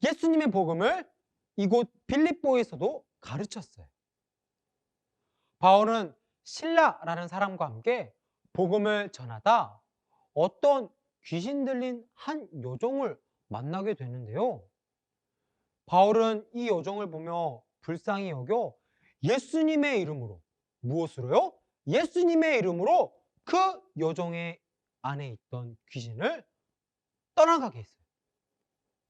예수님의 복음을 이곳 빌립보에서도 가르쳤어요. 바울은 실라라는 사람과 함께 복음을 전하다 어떤 귀신 들린 한 여종을 만나게 되는데요, 바울은 이 여종을 보며 불쌍히 여겨 예수님의 이름으로, 무엇으로요? 예수님의 이름으로 그 여종의 안에 있던 귀신을 떠나가게 했어요.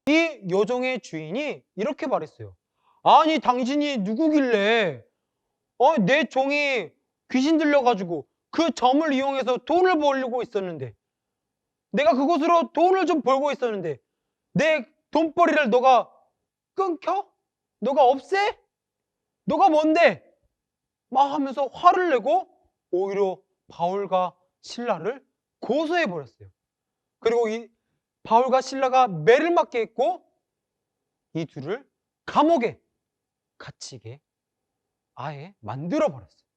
이 여종의 주인이 이렇게 말했어요. 아니, 당신이 누구길래 내 종이 귀신 들려가지고 그 점을 이용해서 돈을 벌려고 있었는데, 내가 그곳으로 돈을 좀 벌고 있었는데 내 돈벌이를 너가 끊겨? 너가 없애? 너가 뭔데? 막 하면서 화를 내고 오히려 바울과 실라를 고소해 버렸어요. 그리고 이 바울과 실라가 매를 맞게 했고 이 둘을 감옥에 갇히게 아예 만들어 버렸어요.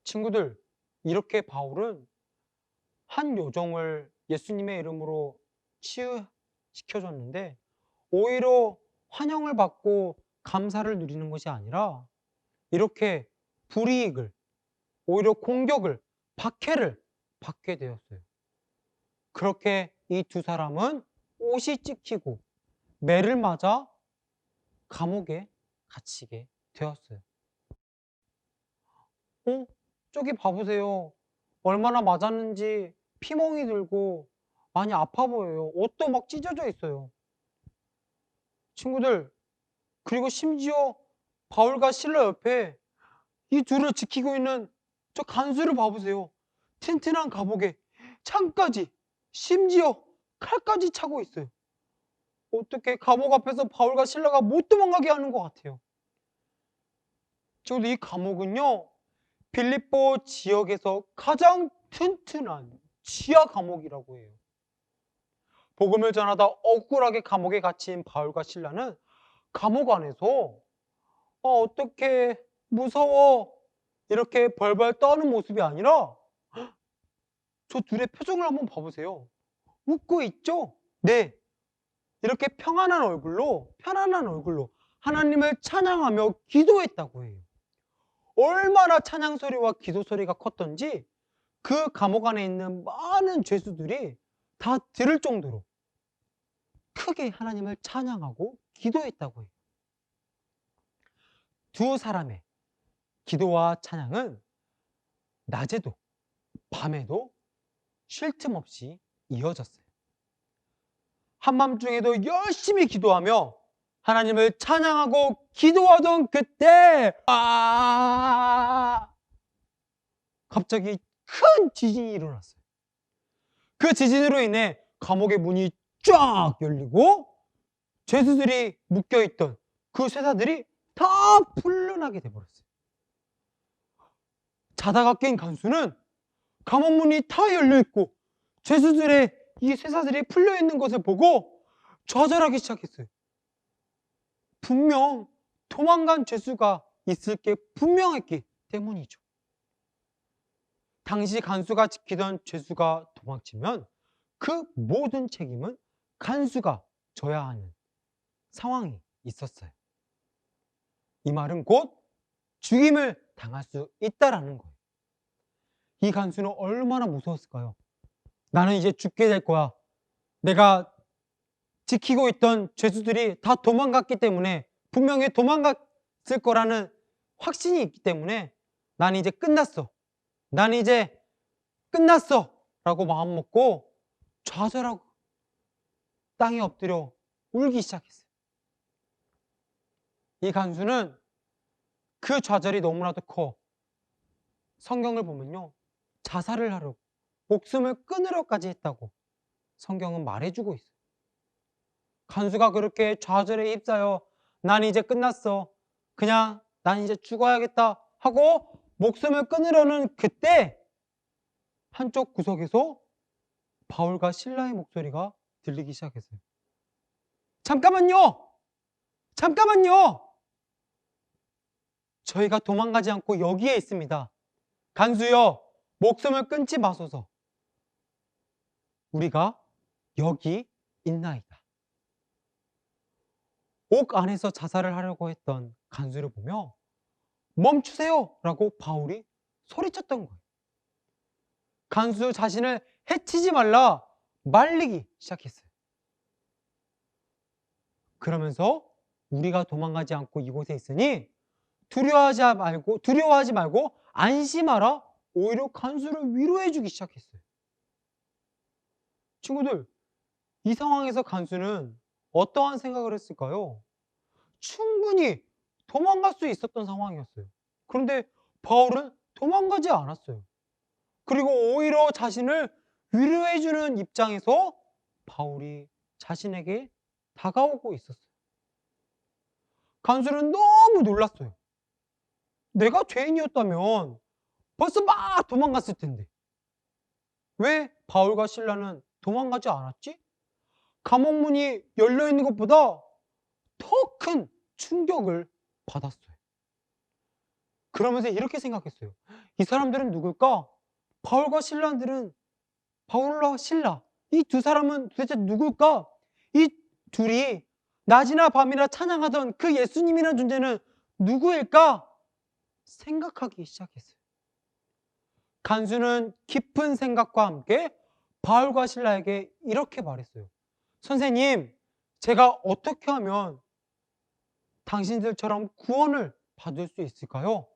친구들, 이렇게 바울은 한 여종을 예수님의 이름으로 치유시켜줬는데 오히려 환영을 받고 감사를 누리는 것이 아니라 이렇게 불이익을, 오히려 공격을, 박해를 받게 되었어요. 그렇게 이 두 사람은 옷이 찢기고 매를 맞아 감옥에 갇히게 되었어요. 저기 봐보세요. 얼마나 맞았는지 피멍이 들고 많이 아파 보여요. 옷도 막 찢어져 있어요. 친구들, 그리고 심지어 바울과 실라 옆에 이 둘을 지키고 있는 저 간수를 봐보세요. 튼튼한 갑옷에 창까지, 심지어 칼까지 차고 있어요. 어떻게 감옥 앞에서 바울과 실라가 못 도망가게 하는 것 같아요. 저도 이 감옥은요, 빌립보 지역에서 가장 튼튼한 지하 감옥이라고 해요. 복음을 전하다 억울하게 감옥에 갇힌 바울과 실라는 감옥 안에서 어떻게 무서워 이렇게 벌벌 떠는 모습이 아니라 저 둘의 표정을 한번 봐보세요. 웃고 있죠? 네. 이렇게 편안한 얼굴로 하나님을 찬양하며 기도했다고 해요. 얼마나 찬양 소리와 기도 소리가 컸던지 그 감옥 안에 있는 많은 죄수들이 다 들을 정도로 크게 하나님을 찬양하고 기도했다고 해요. 두 사람의 기도와 찬양은 낮에도 밤에도 쉴 틈 없이 이어졌어요. 한밤중에도 열심히 기도하며 하나님을 찬양하고 기도하던 그때 갑자기 큰 지진이 일어났어요. 그 지진으로 인해 감옥의 문이 쫙 열리고 죄수들이 묶여있던 그 쇠사들이 다 풀려나게 돼버렸어요. 자다가 깬 간수는 감옥 문이 다 열려있고 죄수들의 이 쇠사들이 풀려있는 것을 보고 좌절하기 시작했어요. 분명 도망간 죄수가 있을 게 분명했기 때문이죠. 당시 간수가 지키던 죄수가 도망치면 그 모든 책임은 간수가 져야 하는 상황이 있었어요. 이 말은 곧 죽임을 당할 수 있다라는 거예요. 이 간수는 얼마나 무서웠을까요? 나는 이제 죽게 될 거야. 내가 지키고 있던 죄수들이 다 도망갔기 때문에 분명히 도망갔을 거라는 확신이 있기 때문에 난 이제 끝났어. 난 이제 끝났어. 라고 마음 먹고 좌절하고 땅에 엎드려 울기 시작했어요. 이 간수는 그 좌절이 너무나도 커 성경을 보면요. 자살을 하려고 목숨을 끊으려까지 했다고 성경은 말해주고 있어요. 간수가 그렇게 좌절에 휩싸여 난 이제 끝났어. 그냥 난 이제 죽어야겠다 하고 목숨을 끊으려는 그때 한쪽 구석에서 바울과 실라의 목소리가 들리기 시작했어요. 잠깐만요! 잠깐만요! 저희가 도망가지 않고 여기에 있습니다. 간수여, 목숨을 끊지 마소서. 우리가 여기 있나이다. 옥 안에서 자살을 하려고 했던 간수를 보며 멈추세요! 라고 바울이 소리쳤던 거예요. 간수 자신을 해치지 말라 말리기 시작했어요. 그러면서 우리가 도망가지 않고 이곳에 있으니 두려워하지 말고 안심하라. 오히려 간수를 위로해주기 시작했어요. 친구들, 이 상황에서 간수는 어떠한 생각을 했을까요? 충분히 도망갈 수 있었던 상황이었어요. 그런데 바울은 도망가지 않았어요. 그리고 오히려 자신을 위로해주는 입장에서 바울이 자신에게 다가오고 있었어요. 간수는 너무 놀랐어요. 내가 죄인이었다면 벌써 막 도망갔을 텐데 왜 바울과 실라는 도망가지 않았지? 감옥 문이 열려있는 것보다 더 큰 충격을 받았어요. 그러면서 이렇게 생각했어요. 이 사람들은 누굴까? 바울과 실라 이 두 사람은 도대체 누굴까? 이 둘이 낮이나 밤이나 찬양하던 그 예수님이라는 존재는 누구일까? 생각하기 시작했어요. 간수는 깊은 생각과 함께 바울과 실라에게 이렇게 말했어요. 선생님, 제가 어떻게 하면 당신들처럼 구원을 받을 수 있을까요?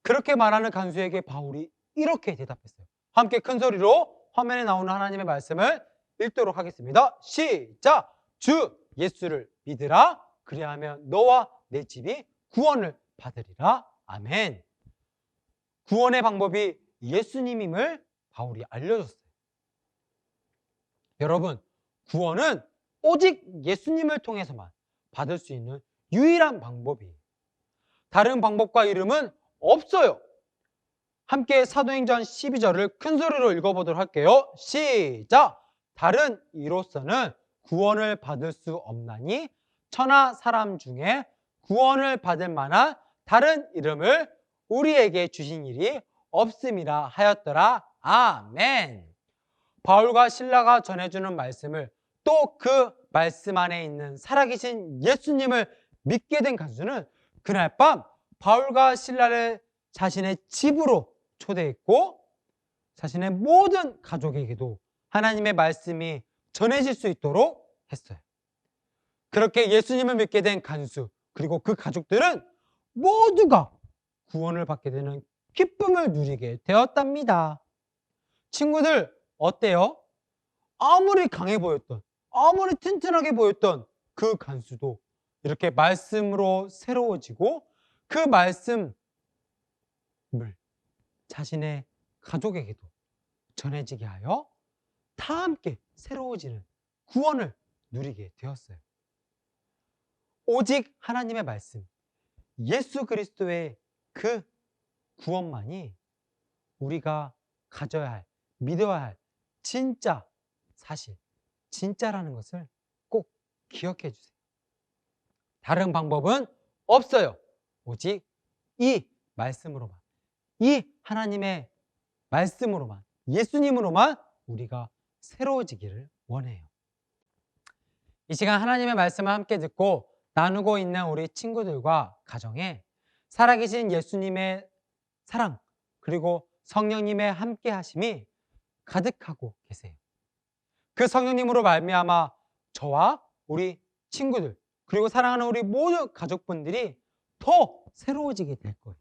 그렇게 말하는 간수에게 바울이 이렇게 대답했어요. 함께 큰 소리로 화면에 나오는 하나님의 말씀을 읽도록 하겠습니다. 시작! 주 예수를 믿으라. 그리하면 너와 내 집이 구원을 받으리라. 아멘. 구원의 방법이 예수님임을 바울이 알려줬어요. 여러분, 구원은 오직 예수님을 통해서만 받을 수 있는 유일한 방법이에요. 다른 방법과 이름은 없어요. 함께 사도행전 12절을 큰 소리로 읽어보도록 할게요. 시작! 다른 이로서는 구원을 받을 수 없나니 천하 사람 중에 구원을 받을 만한 다른 이름을 우리에게 주신 일이 없음이라 하였더라. 아멘. 바울과 실라가 전해주는 말씀을 또 그 말씀 안에 있는 살아계신 예수님을 믿게 된 간수는 그날 밤 바울과 실라를 자신의 집으로 초대했고 자신의 모든 가족에게도 하나님의 말씀이 전해질 수 있도록 했어요. 그렇게 예수님을 믿게 된 간수 그리고 그 가족들은 모두가 구원을 받게 되는 기쁨을 누리게 되었답니다. 친구들 어때요? 아무리 강해 보였던 아무리 튼튼하게 보였던 그 간수도 이렇게 말씀으로 새로워지고 그 말씀을 자신의 가족에게도 전해지게 하여 다 함께 새로워지는 구원을 누리게 되었어요. 오직 하나님의 말씀, 예수 그리스도의 그 구원만이 우리가 가져야 할, 믿어야 할 진짜 사실, 진짜라는 것을 꼭 기억해 주세요. 다른 방법은 없어요. 오직 이 말씀으로만, 이 하나님의 말씀으로만, 예수님으로만 우리가 새로워지기를 원해요. 이 시간 하나님의 말씀을 함께 듣고 나누고 있는 우리 친구들과 가정에 살아계신 예수님의 사랑 그리고 성령님의 함께 하심이 가득하고 계세요. 그 성령님으로 말미암아 저와 우리 친구들 그리고 사랑하는 우리 모든 가족분들이 더 새로워지게 될 거예요.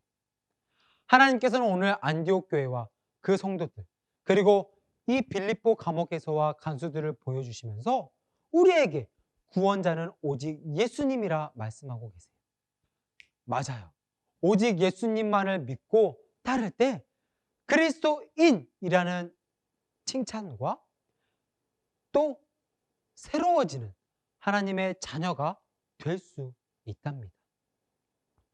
하나님께서는 오늘 안디옥 교회와 그 성도들 그리고 이 빌립보 감옥에서와 간수들을 보여주시면서 우리에게 구원자는 오직 예수님이라 말씀하고 계세요. 맞아요. 오직 예수님만을 믿고 따를 때 그리스도인이라는 칭찬과 또 새로워지는 하나님의 자녀가 될 수 있답니다.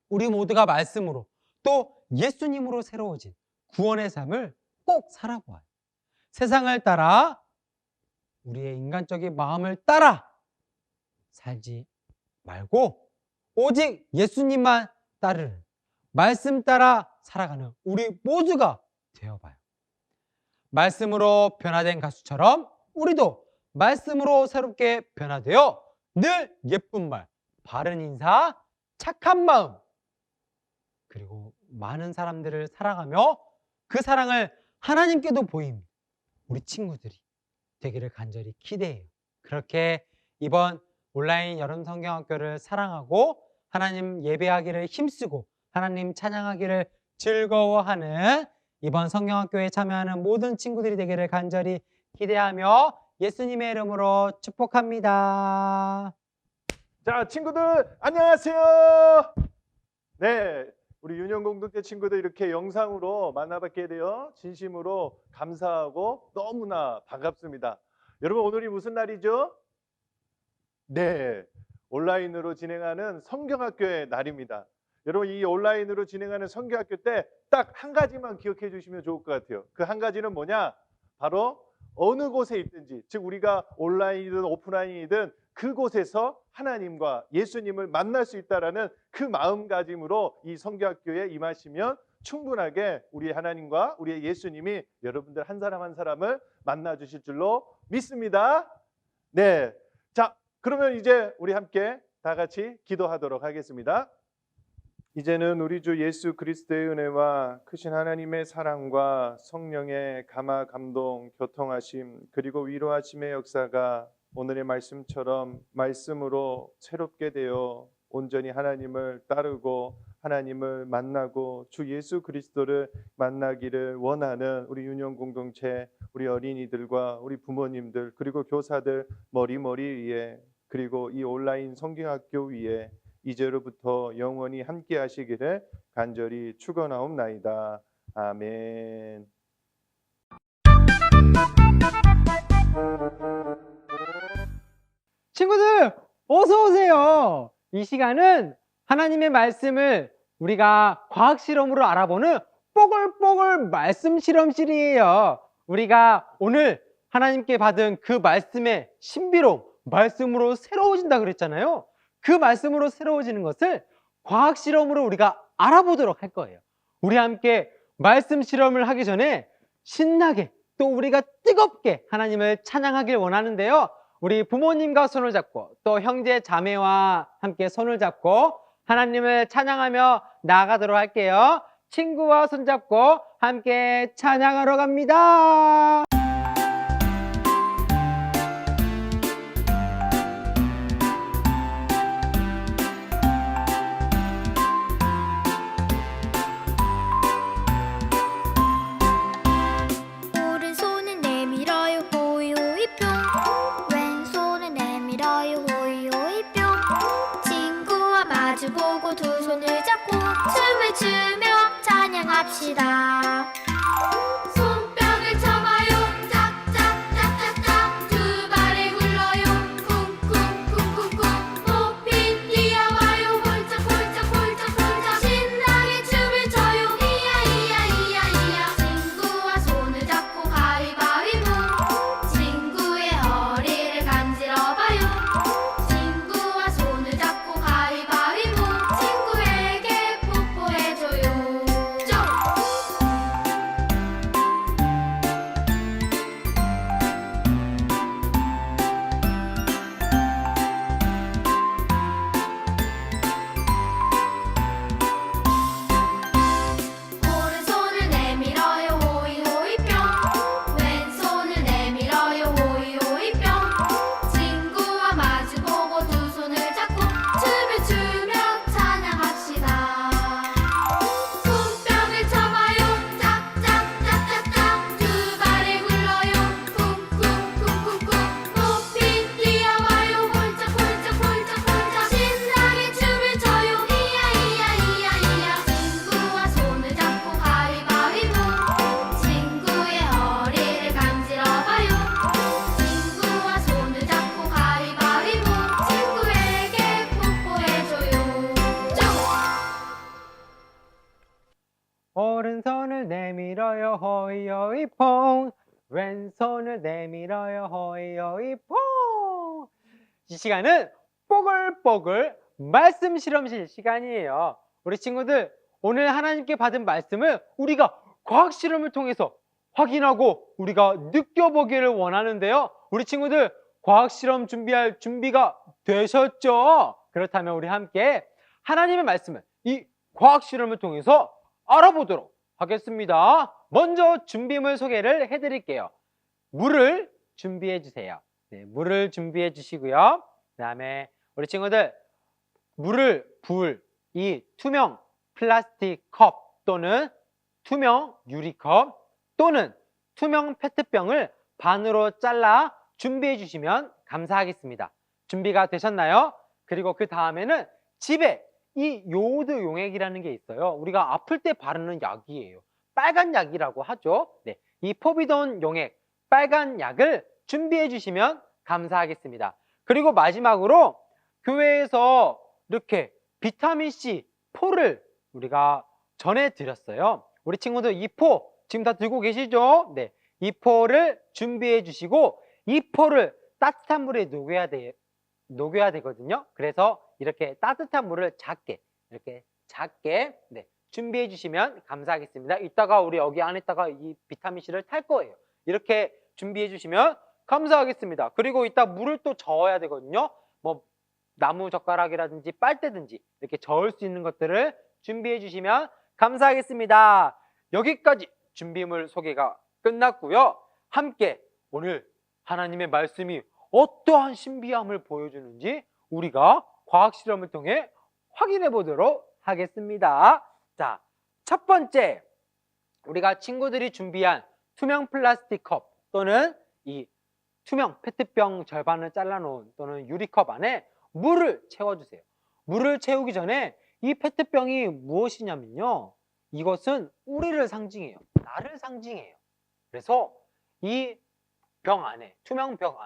우리 모두가 말씀으로 또 예수님으로 새로워진 구원의 삶을 꼭 살아보아요. 세상을 따라 우리의 인간적인 마음을 따라 살지 말고 오직 예수님만 따르는 말씀 따라 살아가는 우리 모두가 되어봐요. 말씀으로 변화된 가수처럼 우리도 말씀으로 새롭게 변화되어 늘 예쁜 말, 바른 인사, 착한 마음 그리고 많은 사람들을 사랑하며 그 사랑을 하나님께도 보임 우리 친구들이 되기를 간절히 기대해요. 그렇게 이번 온라인 여름 성경학교를 사랑하고 하나님 예배하기를 힘쓰고 하나님 찬양하기를 즐거워하는 이번 성경학교에 참여하는 모든 친구들이 되기를 간절히 기대하며 예수님의 이름으로 축복합니다. 자, 친구들 안녕하세요. 네, 우리 유년 공동체 친구들 이렇게 영상으로 만나뵙게 되어 진심으로 감사하고 너무나 반갑습니다. 여러분 오늘이 무슨 날이죠? 네, 온라인으로 진행하는 성경학교의 날입니다. 여러분 이 온라인으로 진행하는 성경학교 때 딱 한 가지만 기억해 주시면 좋을 것 같아요. 그 한 가지는 뭐냐? 바로 어느 곳에 있든지, 즉 우리가 온라인이든 오프라인이든 그곳에서 하나님과 예수님을 만날 수 있다라는 그 마음가짐으로 이 성경학교에 임하시면 충분하게 우리 하나님과 우리의 예수님이 여러분들 한 사람 한 사람을 만나 주실 줄로 믿습니다. 네, 자 그러면 이제 우리 함께 다 같이 기도하도록 하겠습니다. 이제는 우리 주 예수 그리스도의 은혜와 크신 하나님의 사랑과 성령의 감화 감동 교통하심 그리고 위로하심의 역사가 오늘의 말씀처럼 말씀으로 새롭게 되어 온전히 하나님을 따르고 하나님을 만나고 주 예수 그리스도를 만나기를 원하는 우리 유년 공동체, 우리 어린이들과 우리 부모님들 그리고 교사들 머리 위에 그리고 이 온라인 성경학교 위에 이제로부터 영원히 함께 하시기를 간절히 축원하옵나이다. 아멘. 친구들 어서 오세요. 이 시간은 하나님의 말씀을 우리가 과학 실험으로 알아보는 뽀글뽀글 말씀 실험실이에요. 우리가 오늘 하나님께 받은 그 말씀의 신비로움, 말씀으로 새로워진다 그랬잖아요. 그 말씀으로 새로워지는 것을 과학 실험으로 우리가 알아보도록 할 거예요. 우리 함께 말씀 실험을 하기 전에 신나게 또 우리가 뜨겁게 하나님을 찬양하길 원하는데요. 우리 부모님과 손을 잡고 또 형제 자매와 함께 손을 잡고 하나님을 찬양하며 나아가도록 할게요. 친구와 손잡고 함께 찬양하러 갑니다. 오른손은 내밀어요 호이 호이 뿅 왼손은 내밀어요 호이 호이 뿅 친구와 마주보고 두 손을 잡고 춤을 추며 찬양합시다 손뼉을 쳐봐요 짝짝짝짝짝 두 발을 굴러요 쿵쿵쿵쿵쿵 높이 뛰어봐요 홀짝홀짝홀짝홀짝 신나게 춤을 춰요 이야이야이야이야 친구와 손을 잡고 가위바위보 친구의 허리를 간지러봐요 친구와 손을 잡고 가위바위보 친구에게 뽀뽀해줘요 쫑! 오른손을 내밀어요 호이 호이 뿅 왼손을 내밀어요 호이 호이 뿅 친구와 마주보고 두 손을 잡고 춤을 추며 찬양합시다 손뼉을 쳐봐요 짝짝짝짝짝 두 발을 굴러요 쿵쿵쿵쿵쿵 높이 뛰어봐요 홀짝홀짝홀짝홀짝 신나게 춤을 춰요 이야이야이야이야 친구와 손을 잡고 가위바위보 친구의 허리를 간지러봐요 친구와 손을 잡고 가위바위보 친구에게 뽀뽀해줘요 쫑! 오른손을 내밀어요 호이호이 퐁 왼손을 내밀어요 호이호이 퐁. 이 시간은 뽀글뽀글 말씀 실험실 시간이에요. 우리 친구들 오늘 하나님께 받은 말씀을 우리가 과학 실험을 통해서 확인하고 우리가 느껴보기를 원하는데요. 우리 친구들 과학 실험 준비할 준비가 되셨죠? 그렇다면 우리 함께 하나님의 말씀을 이 과학 실험을 통해서 알아보도록 하겠습니다. 먼저 준비물 소개를 해드릴게요. 물을 준비해 주세요. 네, 물을 준비해 주시고요. 그 다음에 우리 친구들 물을 부을 이 투명 플라스틱 컵 또는 투명 유리컵 또는 투명 페트병을 반으로 잘라 준비해 주시면 감사하겠습니다. 준비가 되셨나요? 그리고 그 다음에는 집에 이 요오드 용액이라는 게 있어요. 우리가 아플 때 바르는 약이에요. 빨간 약이라고 하죠. 네, 이 포비돈 용액 빨간 약을 준비해 주시면 감사하겠습니다. 그리고 마지막으로 교회에서 이렇게 비타민C 포를 우리가 전해드렸어요. 우리 친구들 이 포 지금 다 들고 계시죠? 네, 이 포를 준비해 주시고 이 포를 따뜻한 물에 녹여야 되거든요. 그래서 이렇게 따뜻한 물을 이렇게 작게 네, 준비해 주시면 감사하겠습니다. 이따가 우리 여기 안에다가 이 비타민C를 탈 거예요. 이렇게 준비해 주시면 감사하겠습니다. 그리고 이따 물을 또 저어야 되거든요. 뭐 나무 젓가락이라든지 빨대든지 이렇게 저을 수 있는 것들을 준비해 주시면 감사하겠습니다. 여기까지 준비물 소개가 끝났고요. 함께 오늘 하나님의 말씀이 어떠한 신비함을 보여주는지 우리가 과학 실험을 통해 확인해 보도록 하겠습니다. 자, 첫 번째 우리가 친구들이 준비한 투명 플라스틱 컵 또는 이 투명 페트병 절반을 잘라놓은 또는 유리컵 안에 물을 채워주세요. 물을 채우기 전에 이 페트병이 무엇이냐면요, 이것은 우리를 상징해요. 나를 상징해요. 그래서 이 병 안에, 투명 병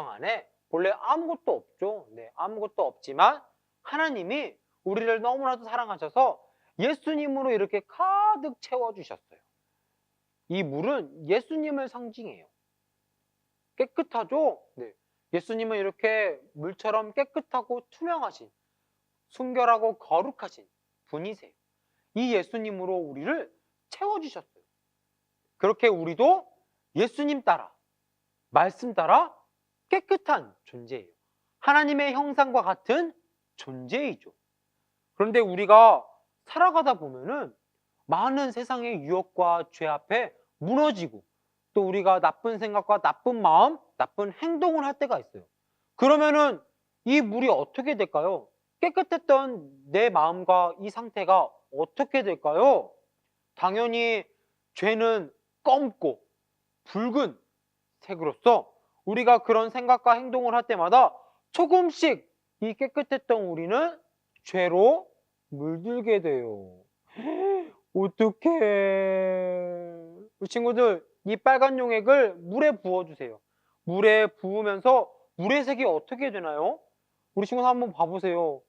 안에 원래 아무것도 없죠. 네, 아무것도 없지만 하나님이 우리를 너무나도 사랑하셔서 예수님으로 이렇게 가득 채워주셨어요. 이 물은 예수님을 상징해요. 깨끗하죠? 네. 예수님은 이렇게 물처럼 깨끗하고 투명하신, 순결하고 거룩하신 분이세요. 이 예수님으로 우리를 채워주셨어요. 그렇게 우리도 예수님 따라, 말씀 따라 깨끗한 존재예요. 하나님의 형상과 같은 존재이죠. 그런데 우리가 살아가다 보면은 많은 세상의 유혹과 죄 앞에 무너지고 또 우리가 나쁜 생각과 나쁜 마음, 나쁜 행동을 할 때가 있어요. 그러면은 이 물이 어떻게 될까요? 깨끗했던 내 마음과 이 상태가 어떻게 될까요? 당연히 죄는 검고 붉은 색으로서 우리가 그런 생각과 행동을 할 때마다 조금씩 이 깨끗했던 우리는 죄로 물들게 돼요. 어떡해. 우리 친구들, 이 빨간 용액을 물에 부어주세요. 물에 부으면서 물의 색이 어떻게 되나요? 우리 친구들 한번 봐보세요.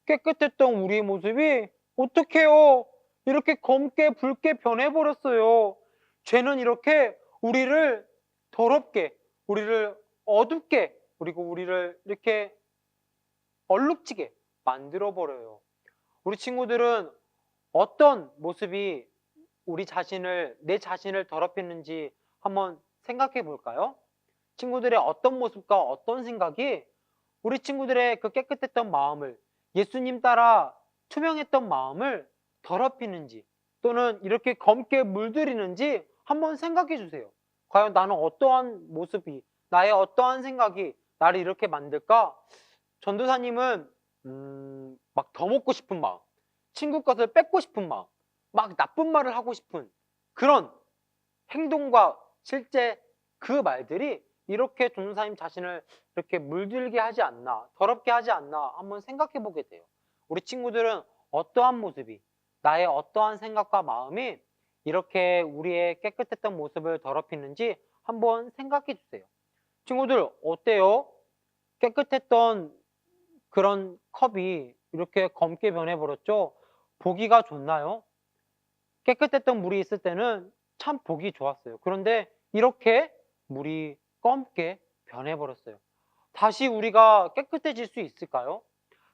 깨끗했던 우리의 모습이 어떡해요? 이렇게 검게 붉게 변해버렸어요. 죄는 이렇게 우리를 더럽게, 우리를 어둡게, 그리고 우리를 이렇게 얼룩지게 만들어버려요. 우리 친구들은 어떤 모습이 내 자신을 더럽히는지 한번 생각해 볼까요? 친구들의 어떤 모습과 어떤 생각이 우리 친구들의 그 깨끗했던 마음을, 예수님 따라 투명했던 마음을 더럽히는지 또는 이렇게 검게 물들이는지 한번 생각해 주세요. 과연 나는 어떠한 모습이, 나의 어떠한 생각이 나를 이렇게 만들까? 전도사님은 막 더 먹고 싶은 마음, 친구 것을 뺏고 싶은 마음, 막 나쁜 말을 하고 싶은 그런 행동과 실제 그 말들이 이렇게 전도사님 자신을 이렇게 물들게 하지 않나, 더럽게 하지 않나 한번 생각해 보게 돼요. 우리 친구들은 어떠한 모습이, 나의 어떠한 생각과 마음이 이렇게 우리의 깨끗했던 모습을 더럽히는지 한번 생각해 주세요. 친구들 어때요? 깨끗했던 그런 컵이 이렇게 검게 변해버렸죠? 보기가 좋나요? 깨끗했던 물이 있을 때는 참 보기 좋았어요. 그런데 이렇게 물이 검게 변해버렸어요. 다시 우리가 깨끗해질 수 있을까요?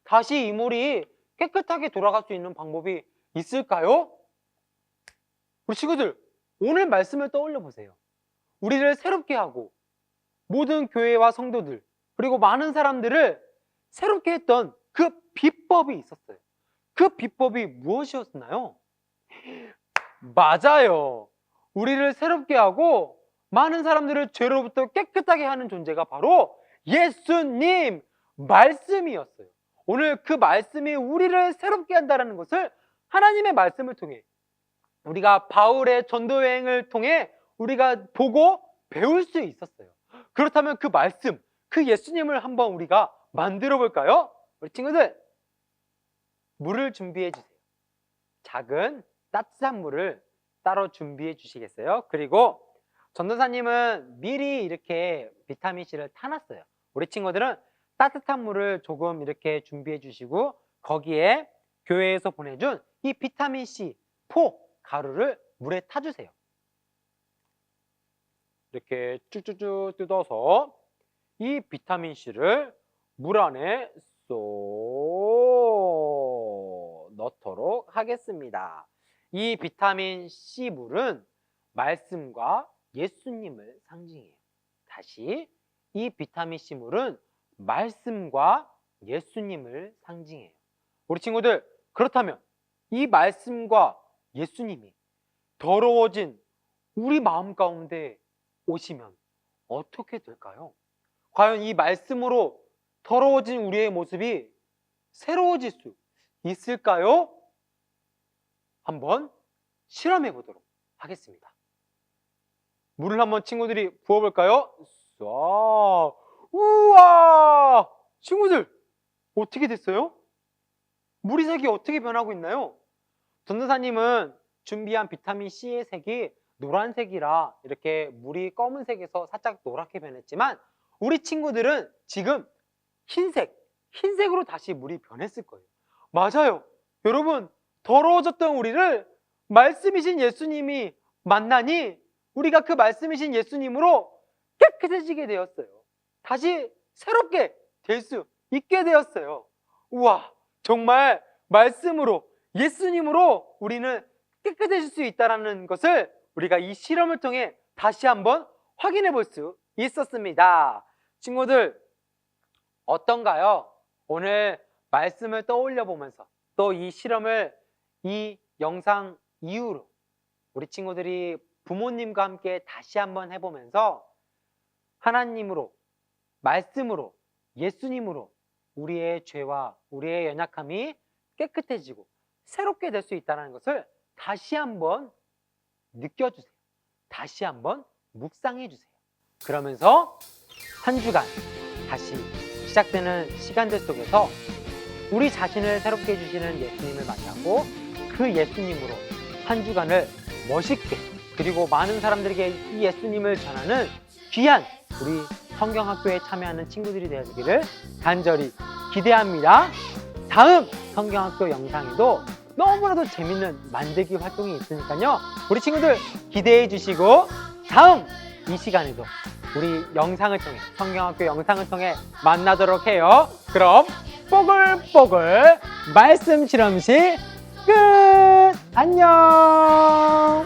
다시 이 물이 깨끗하게 돌아갈 수 있는 방법이 있을까요? 우리 친구들, 오늘 말씀을 떠올려 보세요. 우리를 새롭게 하고 모든 교회와 성도들 그리고 많은 사람들을 새롭게 했던 그 비법이 있었어요. 그 비법이 무엇이었나요? 맞아요. 우리를 새롭게 하고 많은 사람들을 죄로부터 깨끗하게 하는 존재가 바로 예수님 말씀이었어요. 오늘 그 말씀이 우리를 새롭게 한다는 것을 하나님의 말씀을 통해, 우리가 바울의 전도 여행을 통해 우리가 보고 배울 수 있었어요. 그렇다면 그 말씀, 그 예수님을 한번 우리가 만들어 볼까요? 우리 친구들, 물을 준비해 주세요. 작은 따뜻한 물을 따로 준비해 주시겠어요? 그리고 전도사님은 미리 이렇게 비타민C를 타놨어요. 우리 친구들은 따뜻한 물을 조금 이렇게 준비해 주시고 거기에 교회에서 보내준 이 비타민C 포 가루를 물에 타주세요. 이렇게 쭉쭉쭉 뜯어서 이 비타민C를 물 안에 쏙 넣도록 하겠습니다. 이 비타민C 물은 말씀과 예수님을 상징해요. 다시, 이 비타민C 물은 말씀과 예수님을 상징해요. 우리 친구들, 그렇다면 이 말씀과 예수님이 더러워진 우리 마음 가운데 오시면 어떻게 될까요? 과연 이 말씀으로 더러워진 우리의 모습이 새로워질 수 있을까요? 한번 실험해 보도록 하겠습니다. 물을 한번 친구들이 부어볼까요? 쏴. 우와! 친구들, 어떻게 됐어요? 물의 색이 어떻게 변하고 있나요? 전도사님은 준비한 비타민C의 색이 노란색이라 이렇게 물이 검은색에서 살짝 노랗게 변했지만 우리 친구들은 지금 흰색으로 다시 물이 변했을 거예요. 맞아요. 여러분, 더러워졌던 우리를 말씀이신 예수님이 만나니 우리가 그 말씀이신 예수님으로 깨끗해지게 되었어요. 다시 새롭게 될 수 있게 되었어요. 우와, 정말 말씀으로, 예수님으로 우리는 깨끗해질 수 있다는 것을 우리가 이 실험을 통해 다시 한번 확인해 볼 수 있었습니다. 친구들, 어떤가요? 오늘 말씀을 떠올려 보면서 또 이 실험을 이 영상 이후로 우리 친구들이 부모님과 함께 다시 한번 해보면서 하나님으로, 말씀으로, 예수님으로 우리의 죄와 우리의 연약함이 깨끗해지고 새롭게 될 수 있다는 것을 다시 한번 느껴주세요. 다시 한번 묵상해 주세요. 그러면서 한 주간 다시 시작되는 시간들 속에서 우리 자신을 새롭게 해주시는 예수님을 만나고 그 예수님으로 한 주간을 멋있게, 그리고 많은 사람들에게 이 예수님을 전하는 귀한 우리 성경학교에 참여하는 친구들이 되기를 간절히 기대합니다. 다음 성경학교 영상에도 너무나도 재밌는 만들기 활동이 있으니까요, 우리 친구들 기대해 주시고 다음 이 시간에도 우리 영상을 통해, 성경학교 영상을 통해 만나도록 해요. 그럼 뽀글뽀글 말씀 실험실 끝! 안녕!